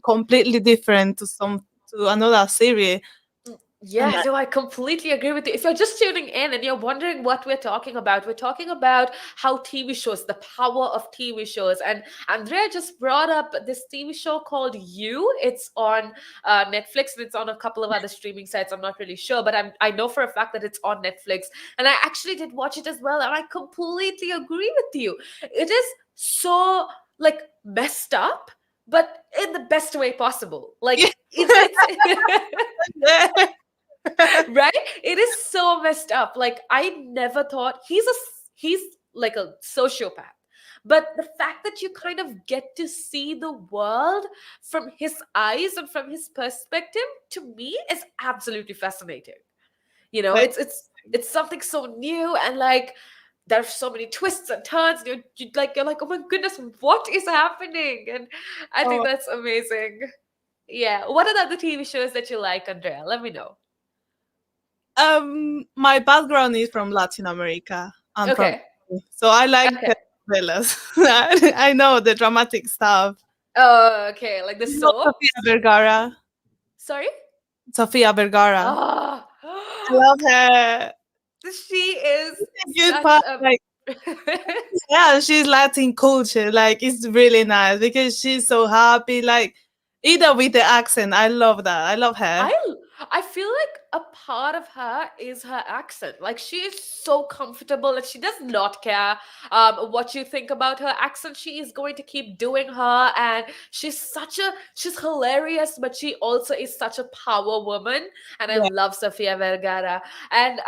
completely different to another series. And Yeah, no, I completely agree with you. If you're just tuning in and you're wondering what we're talking about how TV shows, the power of TV shows. And Andrea just brought up this TV show called You. It's on Netflix and it's on a couple of other streaming sites. I'm not really sure, but I know for a fact that it's on Netflix. And I actually did watch it as well, and I completely agree with you. It is so like messed up, but in the best way possible. Like it's right, it is so messed up. Like I never thought he's like a sociopath, but the fact that you kind of get to see the world from his eyes and from his perspective, to me is absolutely fascinating. You know, Like, it's something so new, and like there's so many twists and turns. You're like, oh my goodness, what is happening? And I think oh, that's amazing. Yeah, what are the other TV shows that you like, Andrea? Let me know. my background is from Latin America. I'm from Okay. so I like Okay. telenovelas. I know the dramatic stuff. Oh, okay. Like the You know soaps? Sofia Vergara. Sorry? Sofia Vergara. Ah, I love her. she is Good such part. a Like, yeah, she's Latin culture. Like, it's really nice because she's so happy. Like, either with the accent, I love that. I love her. I I feel like a part of her is her accent. Like she is so comfortable that she does not care what you think about her accent. She is going to keep doing her, and she's hilarious, but she also is such a power woman. And I Yeah. love Sofia Vergara. And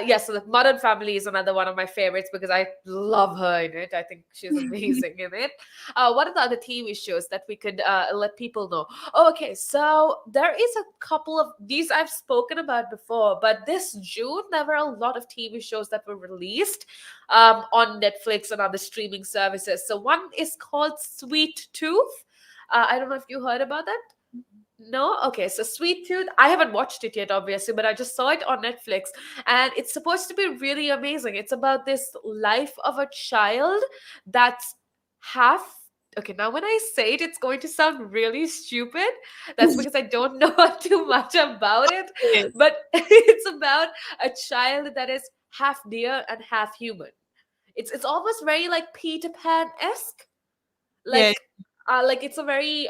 yeah, so the Modern Family is another one of my favorites because I love her in it. I think she's amazing in it. What are the other TV shows that we could let people know? Oh, okay, so there is a couple of these I've spoken about before, but this June there were a lot of TV shows that were released on Netflix and other streaming services. So one is called Sweet Tooth. I don't know if you heard about that. No? Okay, so Sweet Tooth, I haven't watched it yet, obviously, but I just saw it on Netflix, and it's supposed to be really amazing. It's about this life of a child that's half. Okay, now when I say it, it's going to sound really stupid. That's because I don't know too much about it, Yeah. but it's about a child that is half deer and half human. It's almost very like Peter Pan-esque. Yeah. Like it's a very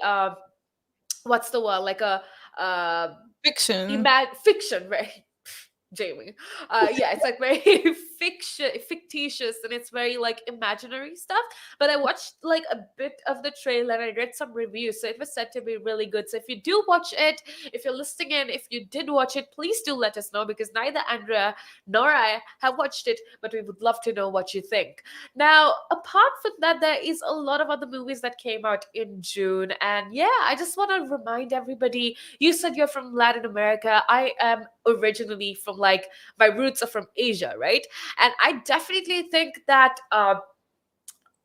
what's the word, like a Fiction. fiction, right? Jamie. Yeah, it's like very fictitious, and it's very like imaginary stuff. But I watched like a bit of the trailer and I read some reviews, so it was said to be really good. So if you do watch it, if you're listening in, if you did watch it, please do let us know, because neither Andrea nor I have watched it, but we would love to know what you think. Now, apart from that, there is a lot of other movies that came out in June, and yeah, I just want to remind everybody. You said you're from Latin America. I am originally from like my roots are from Asia, right? And I definitely think that I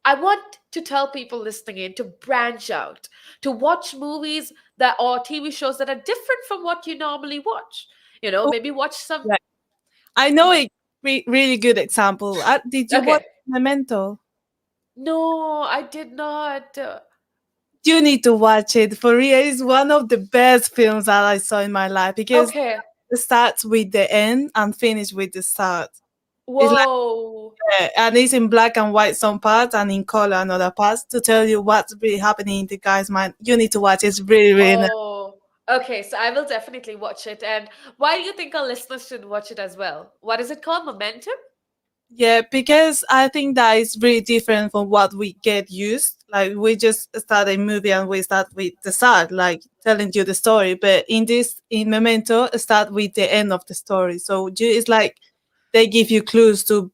want to tell people listening in to branch out, to watch movies that or TV shows that are different from what you normally watch. You know, Oh, maybe watch some. yeah. I know a really good example. Did you watch Okay. Memento? No, I did not. You need to watch it. For real, it's one of the best films that I saw in my life because Okay. it starts with the end and finish with the start. It's like, Whoa. and it's in black and white some parts and in color another parts to tell you what's really happening in the guy's mind. You need to watch. It's really, really nice. Oh. Okay, so I will definitely watch it. And why do you think our listeners should watch it as well? What is it called? Momentum? Yeah, because I think that is really different from what we get used. Like we just start a movie and we start with the start, like telling you the story. But in Memento, start with the end of the story. So it's like they give you clues to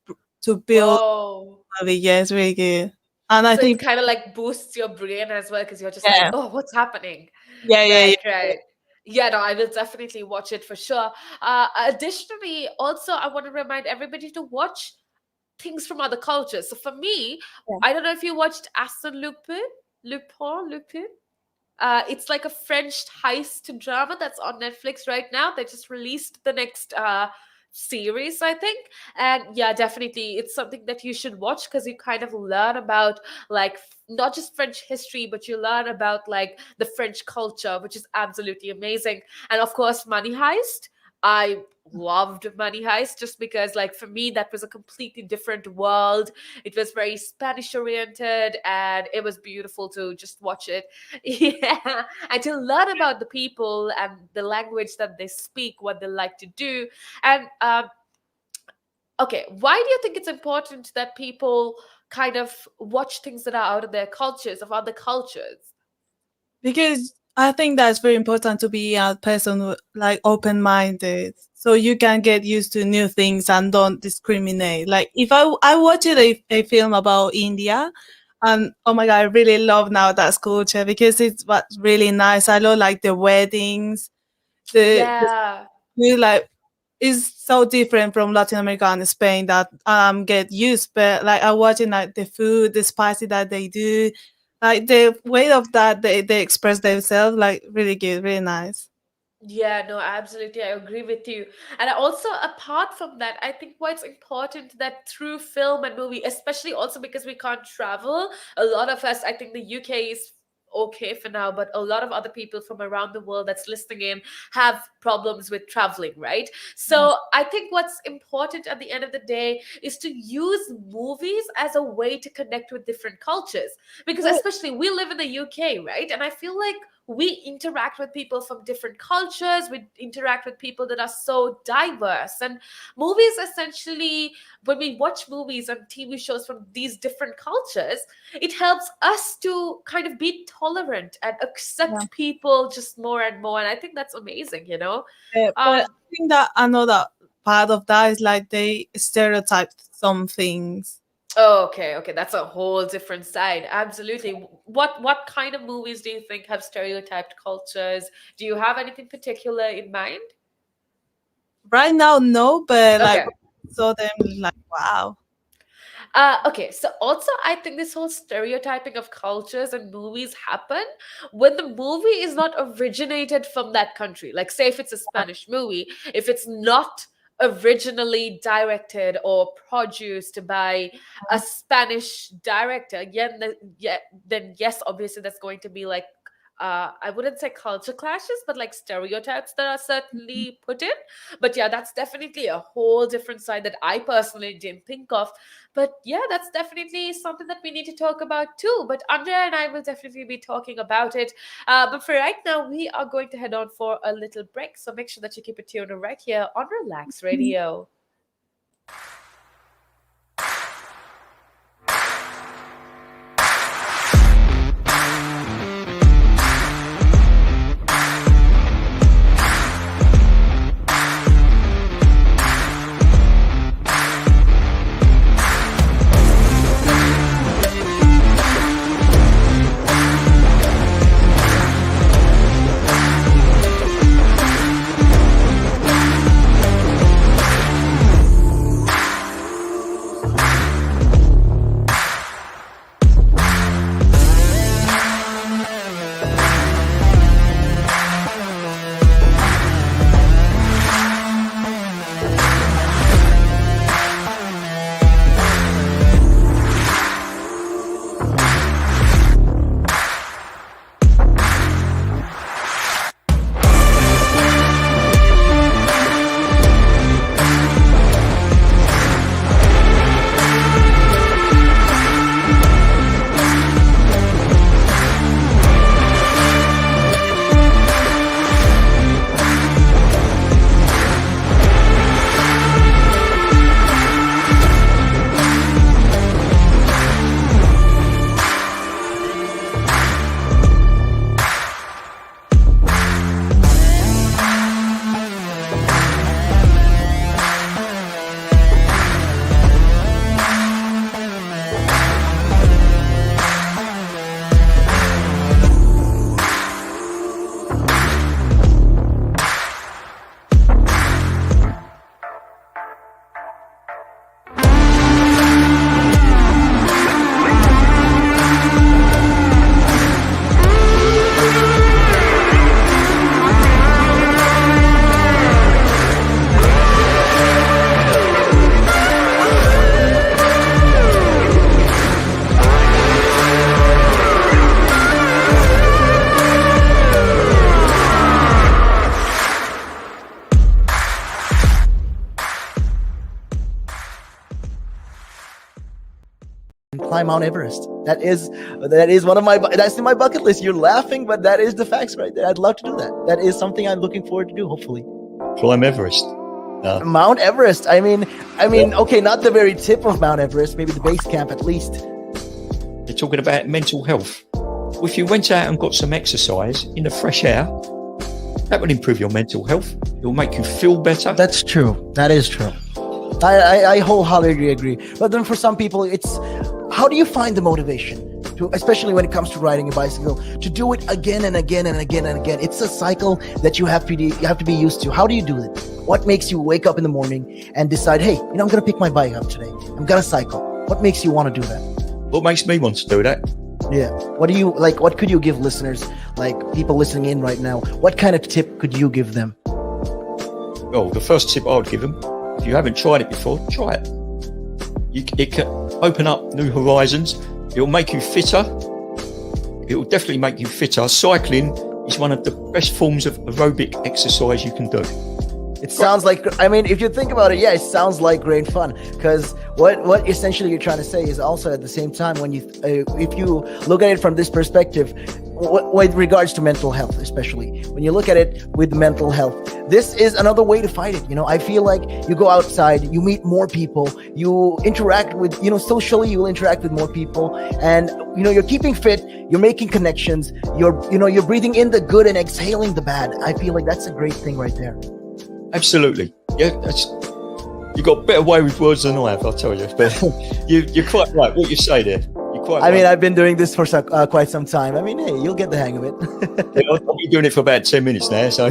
build Whoa. a movie. Yeah, it's really good. And I So it's think kind of like boosts your brain as well because you're just like, yeah, oh, what's happening? yeah. Right, right. Yeah, no, I will definitely watch it for sure. Additionally, also, I want to remind everybody to watch things from other cultures. So for me, Yeah. I don't know if you watched Arsène Lupin. It's like a French heist drama that's on Netflix right now. They just released the next series, I think. And yeah, definitely, it's something that you should watch because you kind of learn about like not just French history, but you learn about like the French culture, which is absolutely amazing. And of course, Money Heist. I loved Money Heist just because, like, for me, that was a completely different world. It was very Spanish oriented and it was beautiful to just watch it. Yeah. And to learn about the people and the language that they speak, what they like to do. And, okay, why do you think it's important that people kind of watch things that are out of their cultures, of other cultures? Because I think that's very important to be a person like open-minded, so you can get used to new things and don't discriminate. Like if I watched a film about India, and oh my god, I really love now that culture because it's what's really nice. I love like the weddings, the Yeah. food, like is so different from Latin America and Spain that get used. But like I watching like the food, the spicy that they do, like the way of that they express themselves, like really good, really nice. Yeah, no, absolutely. I agree with you. And also, apart from that, I think why it's important that through film and movie, especially also because we can't travel, a lot of us, I think the UK is okay for now, but a lot of other people from around the world that's listening in have problems with traveling, right? So I think what's important at the end of the day is to use movies as a way to connect with different cultures. Because Well, especially we live in the UK, right? And I feel like we interact with people from different cultures, we interact with people that are so diverse. And movies essentially, when we watch movies and TV shows from these different cultures, it helps us to kind of be tolerant and yeah. accept people just more and more. And I think that's amazing, you know? But I Um, think that another part of that is like they stereotype some things. oh, okay, that's a whole different side. Absolutely. What kind of movies do you think have stereotyped cultures? Do you have anything particular in mind? Right now, no, but like Okay. when I saw them, like wow. Okay, so also I think this whole stereotyping of cultures and movies happen when the movie is not originated from that country. Like, say if it's a Spanish movie, if it's not originally directed or produced by a Spanish director, then yes, obviously that's going to be like I wouldn't say culture clashes, but like stereotypes that are certainly put in. But yeah, that's definitely a whole different side that I personally didn't think of. But yeah, that's definitely something that we need to talk about too. But Andrea and I will definitely be talking about it. But for right now, we are going to head on for a little break. So make sure that you keep it tuned right here on Relax Radio. and climb Mount Everest. That is one of my that's in my bucket list. You're laughing, but that is the facts right there. I'd love to do that. That is something I'm looking forward to do. Hopefully, Climb Everest. Mount Everest. I mean, okay, not the very tip of Mount Everest. Maybe the base camp at least. They're talking about mental health. Well, if you went out and got some exercise in the fresh air, that would improve your mental health. It will make you feel better. That's true. That is true. I wholeheartedly agree. But then for some people, it's how do you find the motivation to, especially when it comes to riding a bicycle, to do it again and again and again and again? It's a cycle that you have to be used to. How do you do it? What makes you wake up in the morning and decide, hey, I'm going to pick my bike up today. I'm going to cycle. What makes you want to do that? What makes me want to do that? Yeah. What do you like? What could you give listeners, like people listening in right now? What kind of tip could you give them? Well, the first tip I would give them, if you haven't tried it before, try it. It can open up new horizons. It will make you fitter. It will definitely make you fitter. Cycling is one of the best forms of aerobic exercise you can do. It sounds like, if you think about it, yeah, it sounds like great fun. Because what essentially you're trying to say is also at the same time, when you, if you look at it from this perspective, with regards to mental health, especially when you look at it with mental health, this is another way to fight it. I feel like you go outside, you meet more people, you interact with, socially, you'll interact with more people, and you're keeping fit, you're making connections, you're breathing in the good and exhaling the bad. I feel like that's a great thing right there. Absolutely. Yeah, you got a better way with words than I have, I'll tell you. But you're quite right. What you say there. You're quite right. I've been doing this for quite some time. Hey, you'll get the hang of it. I've been doing it for about 10 minutes now, so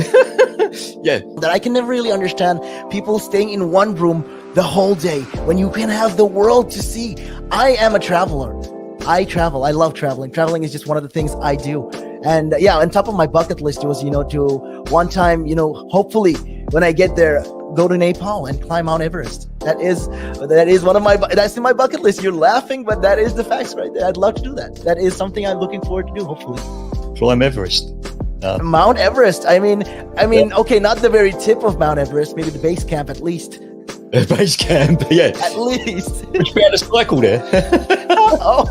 yeah. That I can never really understand people staying in one room the whole day when you can have the world to see. I am a traveler. I travel. I love traveling. Traveling is just one of the things I do. And yeah, on top of my bucket list was, to one time, hopefully when I get there, go to Nepal and climb Mount Everest. That is one of that's in my bucket list. You're laughing, but that is the facts right there. I'd love to do that. That is something I'm looking forward to do, hopefully. Climb Everest. Mount Everest. Okay, not the very tip of Mount Everest, maybe the base camp at least. Base camp, yeah. At least. Would you be able to cycle there? Oh.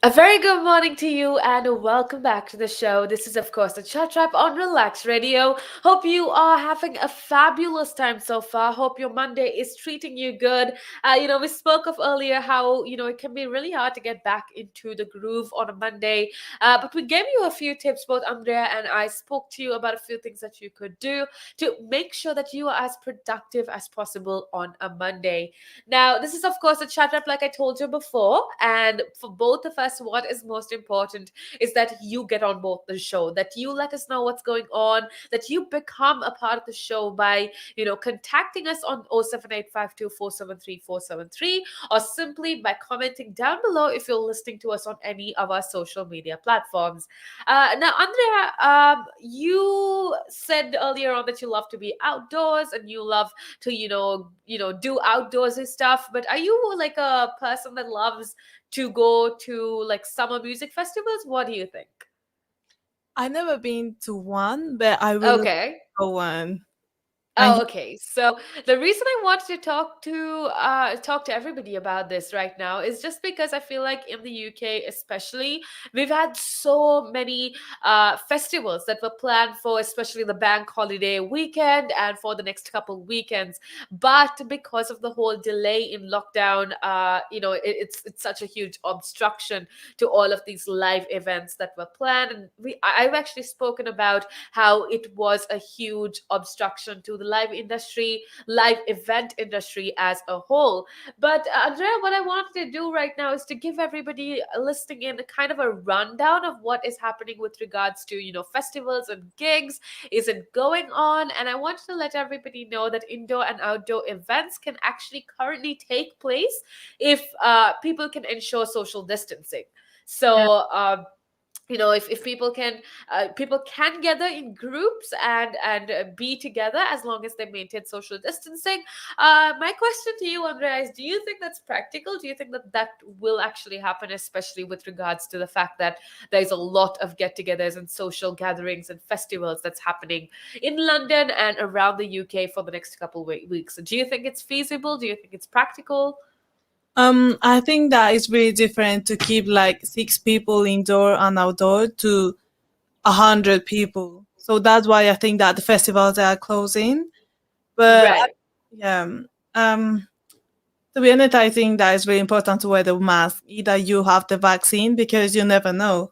A very good morning to you and welcome back to the show. This is, of course, the Chat Trap on Relax Radio. Hope you are having a fabulous time so far. Hope your Monday is treating you good. We spoke of earlier how, it can be really hard to get back into the groove on a Monday. But we gave you a few tips, both Andrea and I spoke to you about a few things that you could do to make sure that you are as productive as possible on a Monday. Now, this is, of course, a chat up, like I told you before. And for both of us, what is most important is that you get on board the show, that you let us know what's going on, that you become a part of the show by, contacting us on 07852473473 or simply by commenting down below if you're listening to us on any of our social media platforms. Now, Andrea, you said earlier on that you love to be outdoors and you love to do outdoorsy stuff, but are you like a person that loves to go to like summer music festivals? What do you think? I never been to one, but I will look Okay. for one. And Oh, okay. So the reason I wanted to talk to everybody about this right now is just because I feel like in the UK, especially, we've had so many festivals that were planned for, especially the bank holiday weekend and for the next couple weekends. But because of the whole delay in lockdown, it's such a huge obstruction to all of these live events that were planned. And I've actually spoken about how it was a huge obstruction to the live event industry as a whole. But Andrea, what I wanted to do right now is to give everybody listening in a kind of a rundown of what is happening with regards to, festivals and gigs. Is it going on? And I wanted to let everybody know that indoor and outdoor events can actually currently take place if people can ensure social distancing. So, if people can gather in groups and be together as long as they maintain social distancing. My question to you, Andrea, is: do you think that's practical? Do you think that will actually happen, especially with regards to the fact that there's a lot of get-togethers and social gatherings and festivals that's happening in London and around the UK for the next couple weeks? Do you think it's feasible? Do you think it's practical? I think that it's really different to keep like 6 people indoor and outdoor to 100 people. So that's why I think that the festivals are closing. But Right. yeah, um, to be honest, I think that it's really important to wear the mask. Either you have the vaccine because you never know.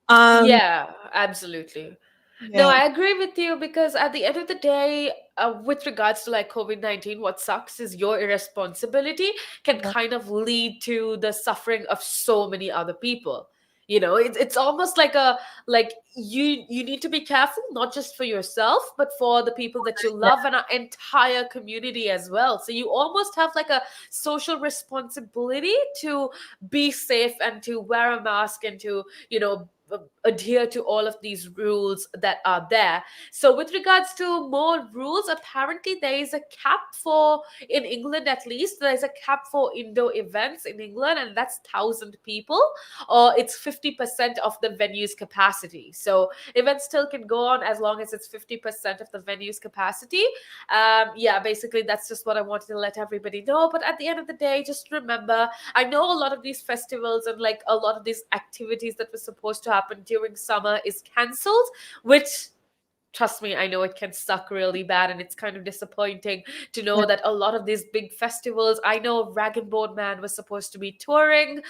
Um, Yeah, absolutely. No, yeah, I agree with you because at the end of the day, with regards to like COVID-19, what sucks is your irresponsibility can yeah, kind of lead to the suffering of so many other people. It's almost like you need to be careful, not just for yourself, but for the people that you love and our entire community as well. So you almost have like a social responsibility to be safe and to wear a mask and to, adhere to all of these rules that are there. So with regards to more rules, apparently there is a cap for, in England at least, there is a cap for indoor events in England, and that's 1,000 people, or it's 50% of the venue's capacity. So events still can go on as long as it's 50% of the venue's capacity. Yeah, basically that's just what I wanted to let everybody know. But at the end of the day, just remember, I know a lot of these festivals and like a lot of these activities that were supposed to happen during summer is cancelled, which, trust me, I know it can suck really bad, and it's kind of disappointing to know that a lot of these big festivals, I know Rag and Bone Man was supposed to be touring,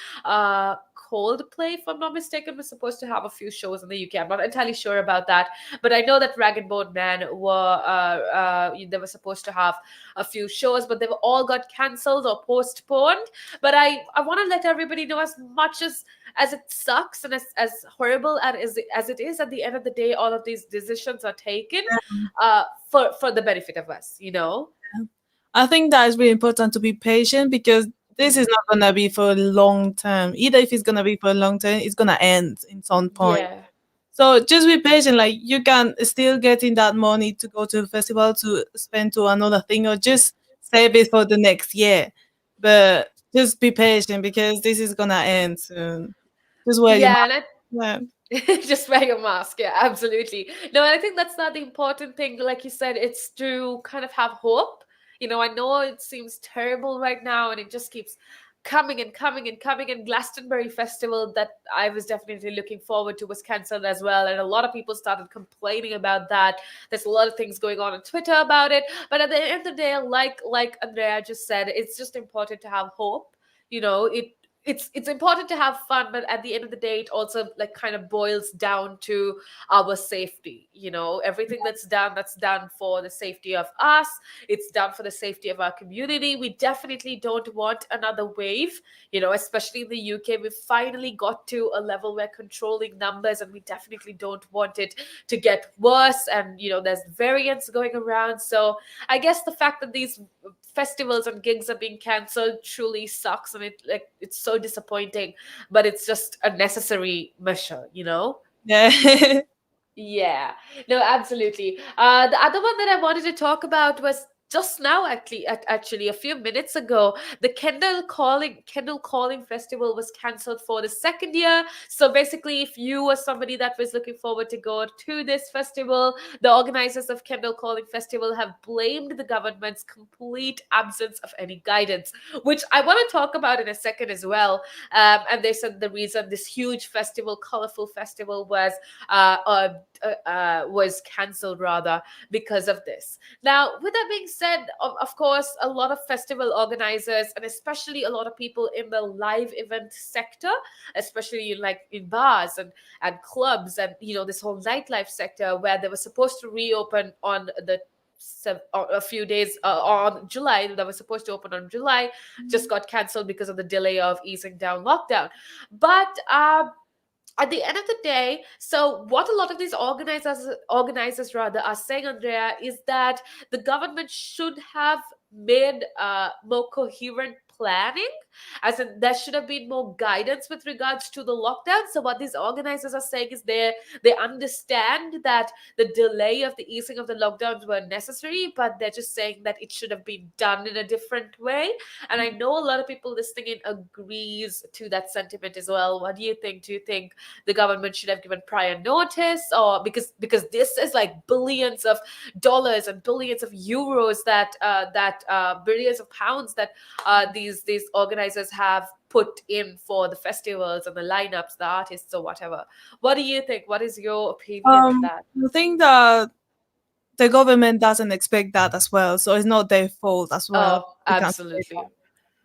Coldplay, if I'm not mistaken, was supposed to have a few shows in the UK. I'm not entirely sure about that, but I know that Rag and Bone Man they were supposed to have a few shows, but they were all got cancelled or postponed. But I want to let everybody know, as much as it sucks and as horrible as it is, at the end of the day, all of these decisions are taken for the benefit of us. I think that is really important to be patient because this is not gonna be for a long term. Either if it's gonna be for a long term, it's gonna end in some point. Yeah. So just be patient. Like you can still get in that money to go to a festival to spend to another thing, or just save it for the next year. But just be patient because this is gonna end soon. Just wear your Yeah, mask. and Yeah. just wear your mask. Yeah, absolutely. No, and I think that's not the important thing. Like you said, it's to kind of have hope. I know it seems terrible right now, and it just keeps coming and coming and coming, and Glastonbury Festival that I was definitely looking forward to was cancelled as well, and a lot of people started complaining about that. There's a lot of things going on Twitter about it, but at the end of the day, like Andrea just said, it's just important to have hope. It's important to have fun, but at the end of the day, it also like kind of boils down to our safety. Everything that's done for the safety of us, it's done for the safety of our community. We definitely don't want another wave, especially in the UK. We finally got to a level where controlling numbers, and we definitely don't want it to get worse. And there's variants going around, so I guess the fact that these festivals and gigs are being cancelled truly sucks, and it's so disappointing, but it's just a necessary measure. Yeah. Yeah, no, absolutely. The other one that I wanted to talk about was just now, actually a few minutes ago. The Kendall Calling Festival was cancelled for the second year. So basically, if you were somebody that was looking forward to go to this festival, the organizers of Kendall Calling Festival have blamed the government's complete absence of any guidance, which I want to talk about in a second as well. And they said the reason this huge festival, colorful festival, was cancelled rather because of this. Now, with that being said, of course, a lot of festival organizers, and especially a lot of people in the live event sector, especially in bars and clubs, and this whole nightlife sector, where they were supposed to reopen on a few days on July, that was supposed to open on July, just got cancelled because of the delay of easing down lockdown. But at the end of the day, so what a lot of these organizers rather are saying, Andrea, is that the government should have made more coherent planning, as in there should have been more guidance with regards to the lockdown. So what these organizers are saying is they understand that the delay of the easing of the lockdowns were necessary, but they're just saying that it should have been done in a different way. And I know a lot of people listening in agrees to that sentiment as well. What do you think? Do you think the government should have given prior notice, or because this is like billions of dollars and billions of euros that billions of pounds that these organizers have put in for the festivals and the lineups, the artists, or whatever? What do you think? What is your opinion on that? I think that the government doesn't expect that as well, so it's not their fault as well. Oh, We can't say absolutely. that.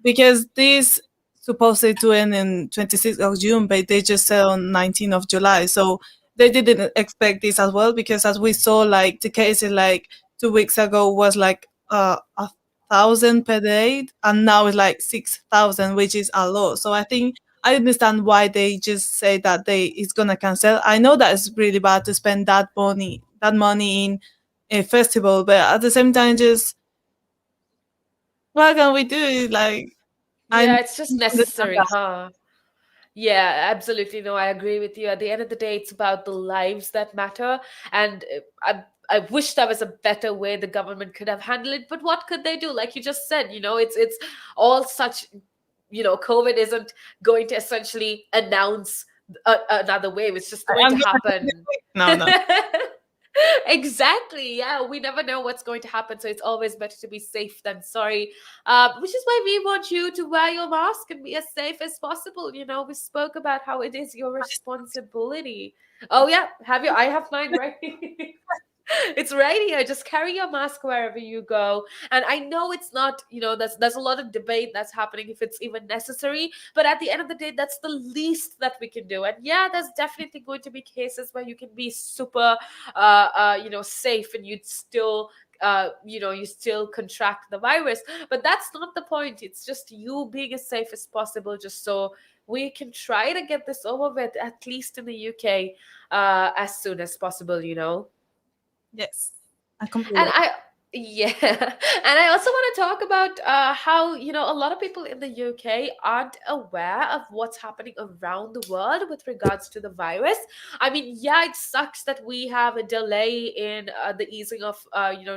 Because this supposedly to end in 26th of June, but they just said on 19th of July. So they didn't expect this as well, because as we saw, like the cases like 2 weeks ago was like 1,000 per day, and now it's like 6,000, which is a lot. So I think I understand why they just say that it's gonna cancel. I know that it's really bad to spend that money in a festival, but at the same time, just what can we do? Like, Yeah, I it's just understand necessary, that. huh? Yeah, absolutely. No, I agree with you. At the end of the day, it's about the lives that matter. And I wish there was a better way the government could have handled it. But what could they do? Like you just said, it's all such, COVID isn't going to essentially announce another wave. It's just going I'm to happen. No. Exactly. Yeah, we never know what's going to happen, so it's always better to be safe than sorry. Which is why we want you to wear your mask and be as safe as possible. We spoke about how it is your responsibility. Oh yeah, I have mine right. It's right here. Just carry your mask wherever you go. And I know it's not, there's a lot of debate that's happening if it's even necessary. But at the end of the day, that's the least that we can do. And yeah, there's definitely going to be cases where you can be super, safe, and you'd still you still contract the virus. But that's not the point. It's just you being as safe as possible, just so we can try to get this over with, at least in the UK, as soon as possible. Yes, I completely. And yeah, and I also want to talk about how a lot of people in the UK aren't aware of what's happening around the world with regards to the virus. I mean, yeah, it sucks that we have a delay in the easing of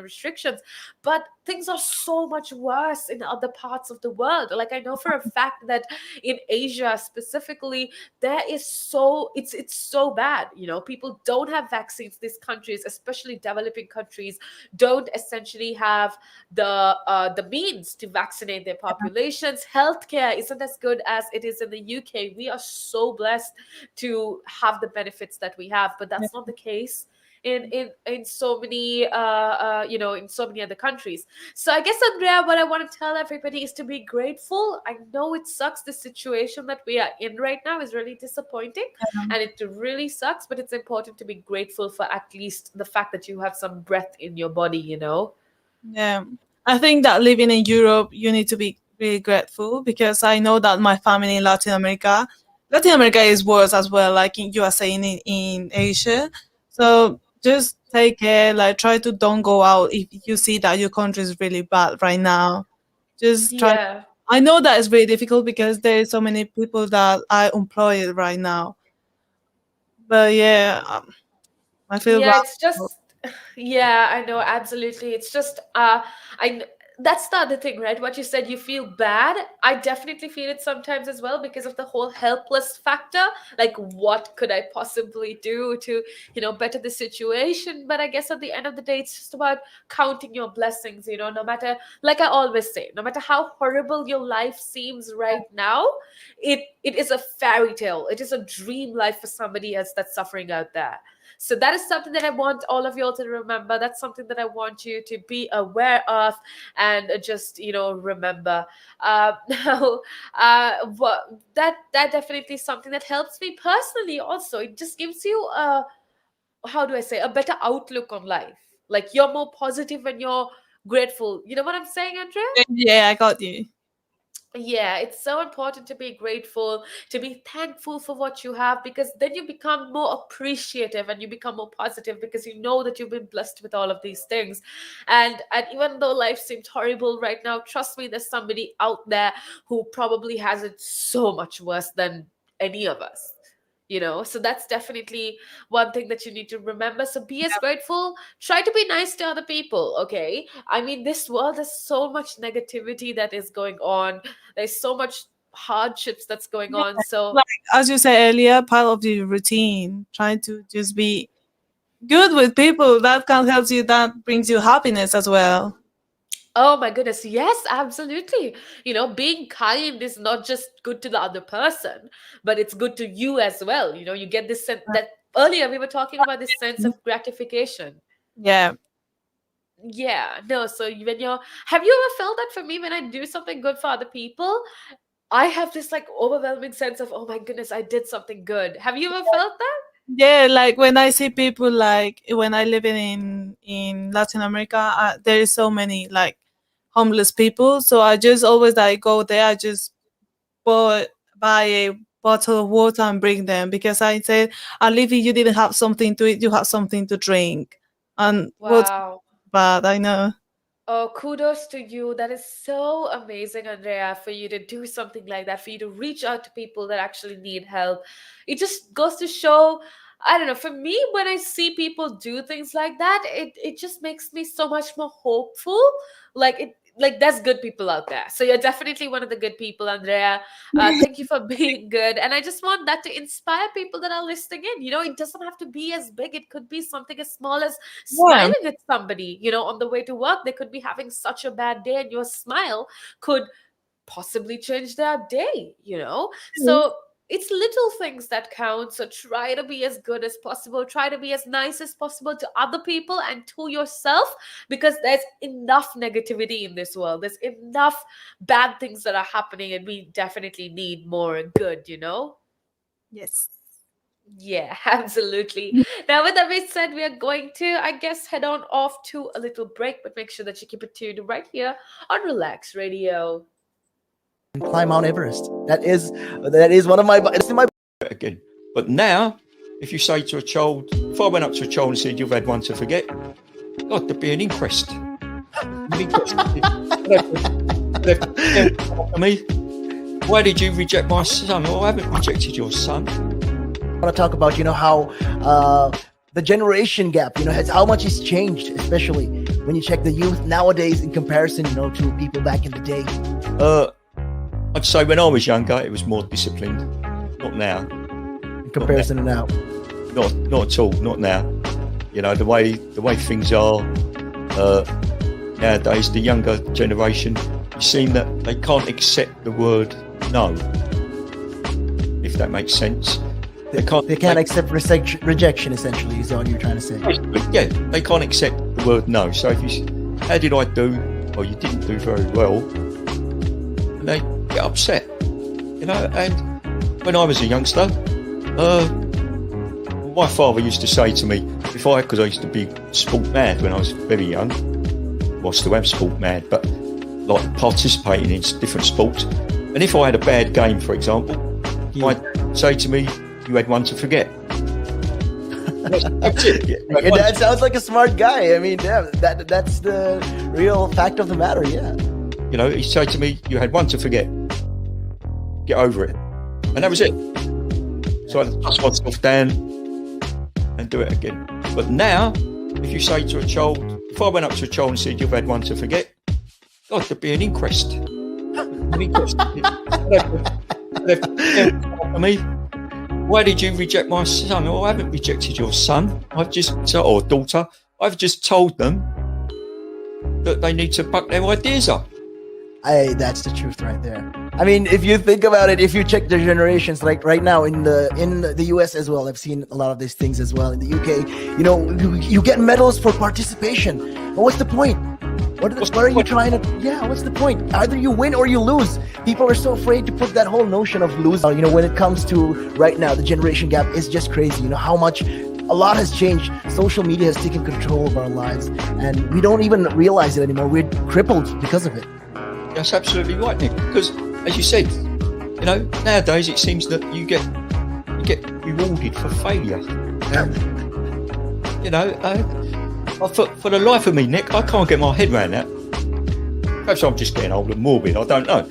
restrictions, but things are so much worse in other parts of the world. Like I know for a fact that in Asia specifically, it's so bad. People don't have vaccines. These countries, especially developing countries, don't essentially have the means to vaccinate their populations. Healthcare isn't as good as it is in the UK. We are so blessed to have the benefits that we have, but that's not the case in so many in so many other countries. So I guess, Andrea, what I want to tell everybody is to be grateful. I know it sucks. The situation that we are in right now is really disappointing, and it really sucks, but it's important to be grateful for at least the fact that you have some breath in your body. Yeah, I think that living in Europe, you need to be really grateful, because I know that my family in Latin America is worse as well, like you are saying in Asia. So just take care, like try to don't go out if you see that your country is really bad right now. Just try. Yeah. I know that it's very difficult because there is so many people that are employed right now. But yeah, I feel Yeah, bad. it's just, yeah, I know, absolutely. It's just, that's the other thing, right? What you said, you feel bad. I definitely feel it sometimes as well because of the whole helpless factor. Like, what could I possibly do to, better the situation? But I guess at the end of the day, it's just about counting your blessings, no matter, like I always say, no matter how horrible your life seems right now, it is a fairy tale. It is a dream life for somebody else that's suffering out there. So that is something that I want all of you all to remember. That's something that I want you to be aware of and just, remember. Now, that definitely is something that helps me personally also. It just gives you how do I say, a better outlook on life. Like you're more positive and you're grateful. You know what I'm saying, Andrea? Yeah, I got you. Yeah, it's so important to be grateful, to be thankful for what you have, because then you become more appreciative and you become more positive because you know that you've been blessed with all of these things. And even though life seems horrible right now, trust me, there's somebody out there who probably has it so much worse than any of us. So that's definitely one thing that you need to remember. So be as grateful, try to be nice to other people. Okay, I mean, this world has so much negativity that is going on. There's so much hardships that's going on. So Like as you said earlier, part of the routine, trying to just be good with people, that can help you, that brings you happiness as well. oh my goodness, yes, absolutely. Being kind is not just good to the other person, but it's good to you as well. You get this sense that earlier we were talking about this sense of gratification. Yeah. Yeah, no. So have you ever felt that? For me, when I do something good for other people, I have this like overwhelming sense of, oh my goodness, I did something good. Have you ever felt that? Yeah, like when I see people, like when I live in Latin America, there is so many like homeless people. So I just always like go there. I just buy a bottle of water and bring them, because I said, at least if you didn't have something to eat, you have something to drink. And what's Wow. bad, I know. Oh, kudos to you. That is so amazing, Andrea, for you to do something like that, for you to reach out to people that actually need help. It just goes to show, I don't know, for me, when I see people do things like that, it just makes me so much more hopeful. Like there's good people out there. So you're definitely one of the good people, Andrea. Thank you for being good. And I just want that to inspire people that are listening in. It doesn't have to be as big. It could be something as small as Yeah. smiling at somebody, on the way to work. They could be having such a bad day, and your smile could possibly change their day. So it's little things that count. So try to be as good as possible, try to be as nice as possible to other people and to yourself, because there's enough negativity in this world. There's enough bad things that are happening, and we definitely need more good. Yes. Yeah, absolutely. Now, with that being said, we are going to, I guess, head on off to a little break, but make sure that you keep it tuned right here on Relax Radio. Climb Mount Everest. That is one of my. It's in my. Again. But now, if you say to a child, if I went up to a child and said, you've had one to forget, God, there'd be an inquest. Me, why did you reject my son? Oh, I haven't rejected your son. I want to talk about how the generation gap, has how much it's changed, especially when you check the youth nowadays in comparison, to people back in the day? I'd say when I was younger, it was more disciplined. Not now. In comparison to now? Not at all. Not now. The way things are nowadays, the younger generation, you seem that they can't accept the word no. If that makes sense. They can't accept rejection, essentially, is all you're trying to say. Yeah, they can't accept the word no. So if you how did I do? Or you didn't do very well, and they get upset. And when I was a youngster, my father used to say to me, because I used to be sport mad when I was very young, well, still am sport mad, but like participating in different sports. And if I had a bad game, for example, he'd say to me, "You had one to forget." That's it. Your dad sounds like a smart guy. I mean, yeah, that's the real fact of the matter. Yeah. He'd say to me, "You had one to forget. Get over it," and that was it. So I dust myself down and do it again. But now, if you say to a child, if I went up to a child and said, "You've had one to forget," God, there'd be an inquest. I mean, why did you reject my son? Oh, I haven't rejected your son. Or daughter. I've just told them that they need to buck their ideas up. That's the truth right there. I mean, if you think about it, if you check the generations, like right now in the US as well, I've seen a lot of these things as well. In the UK, you get medals for participation. But what's the point? What are you trying to? Yeah, what's the point? Either you win or you lose. People are so afraid to put that whole notion of losing. When it comes to right now, the generation gap is just crazy. How much a lot has changed. Social media has taken control of our lives, and we don't even realize it anymore. We're crippled because of it. That's absolutely right, Nick. Because, as you said, nowadays it seems that you get rewarded for failure. For the life of me, Nick, I can't get my head around that. Perhaps I'm just getting old and morbid. I don't know.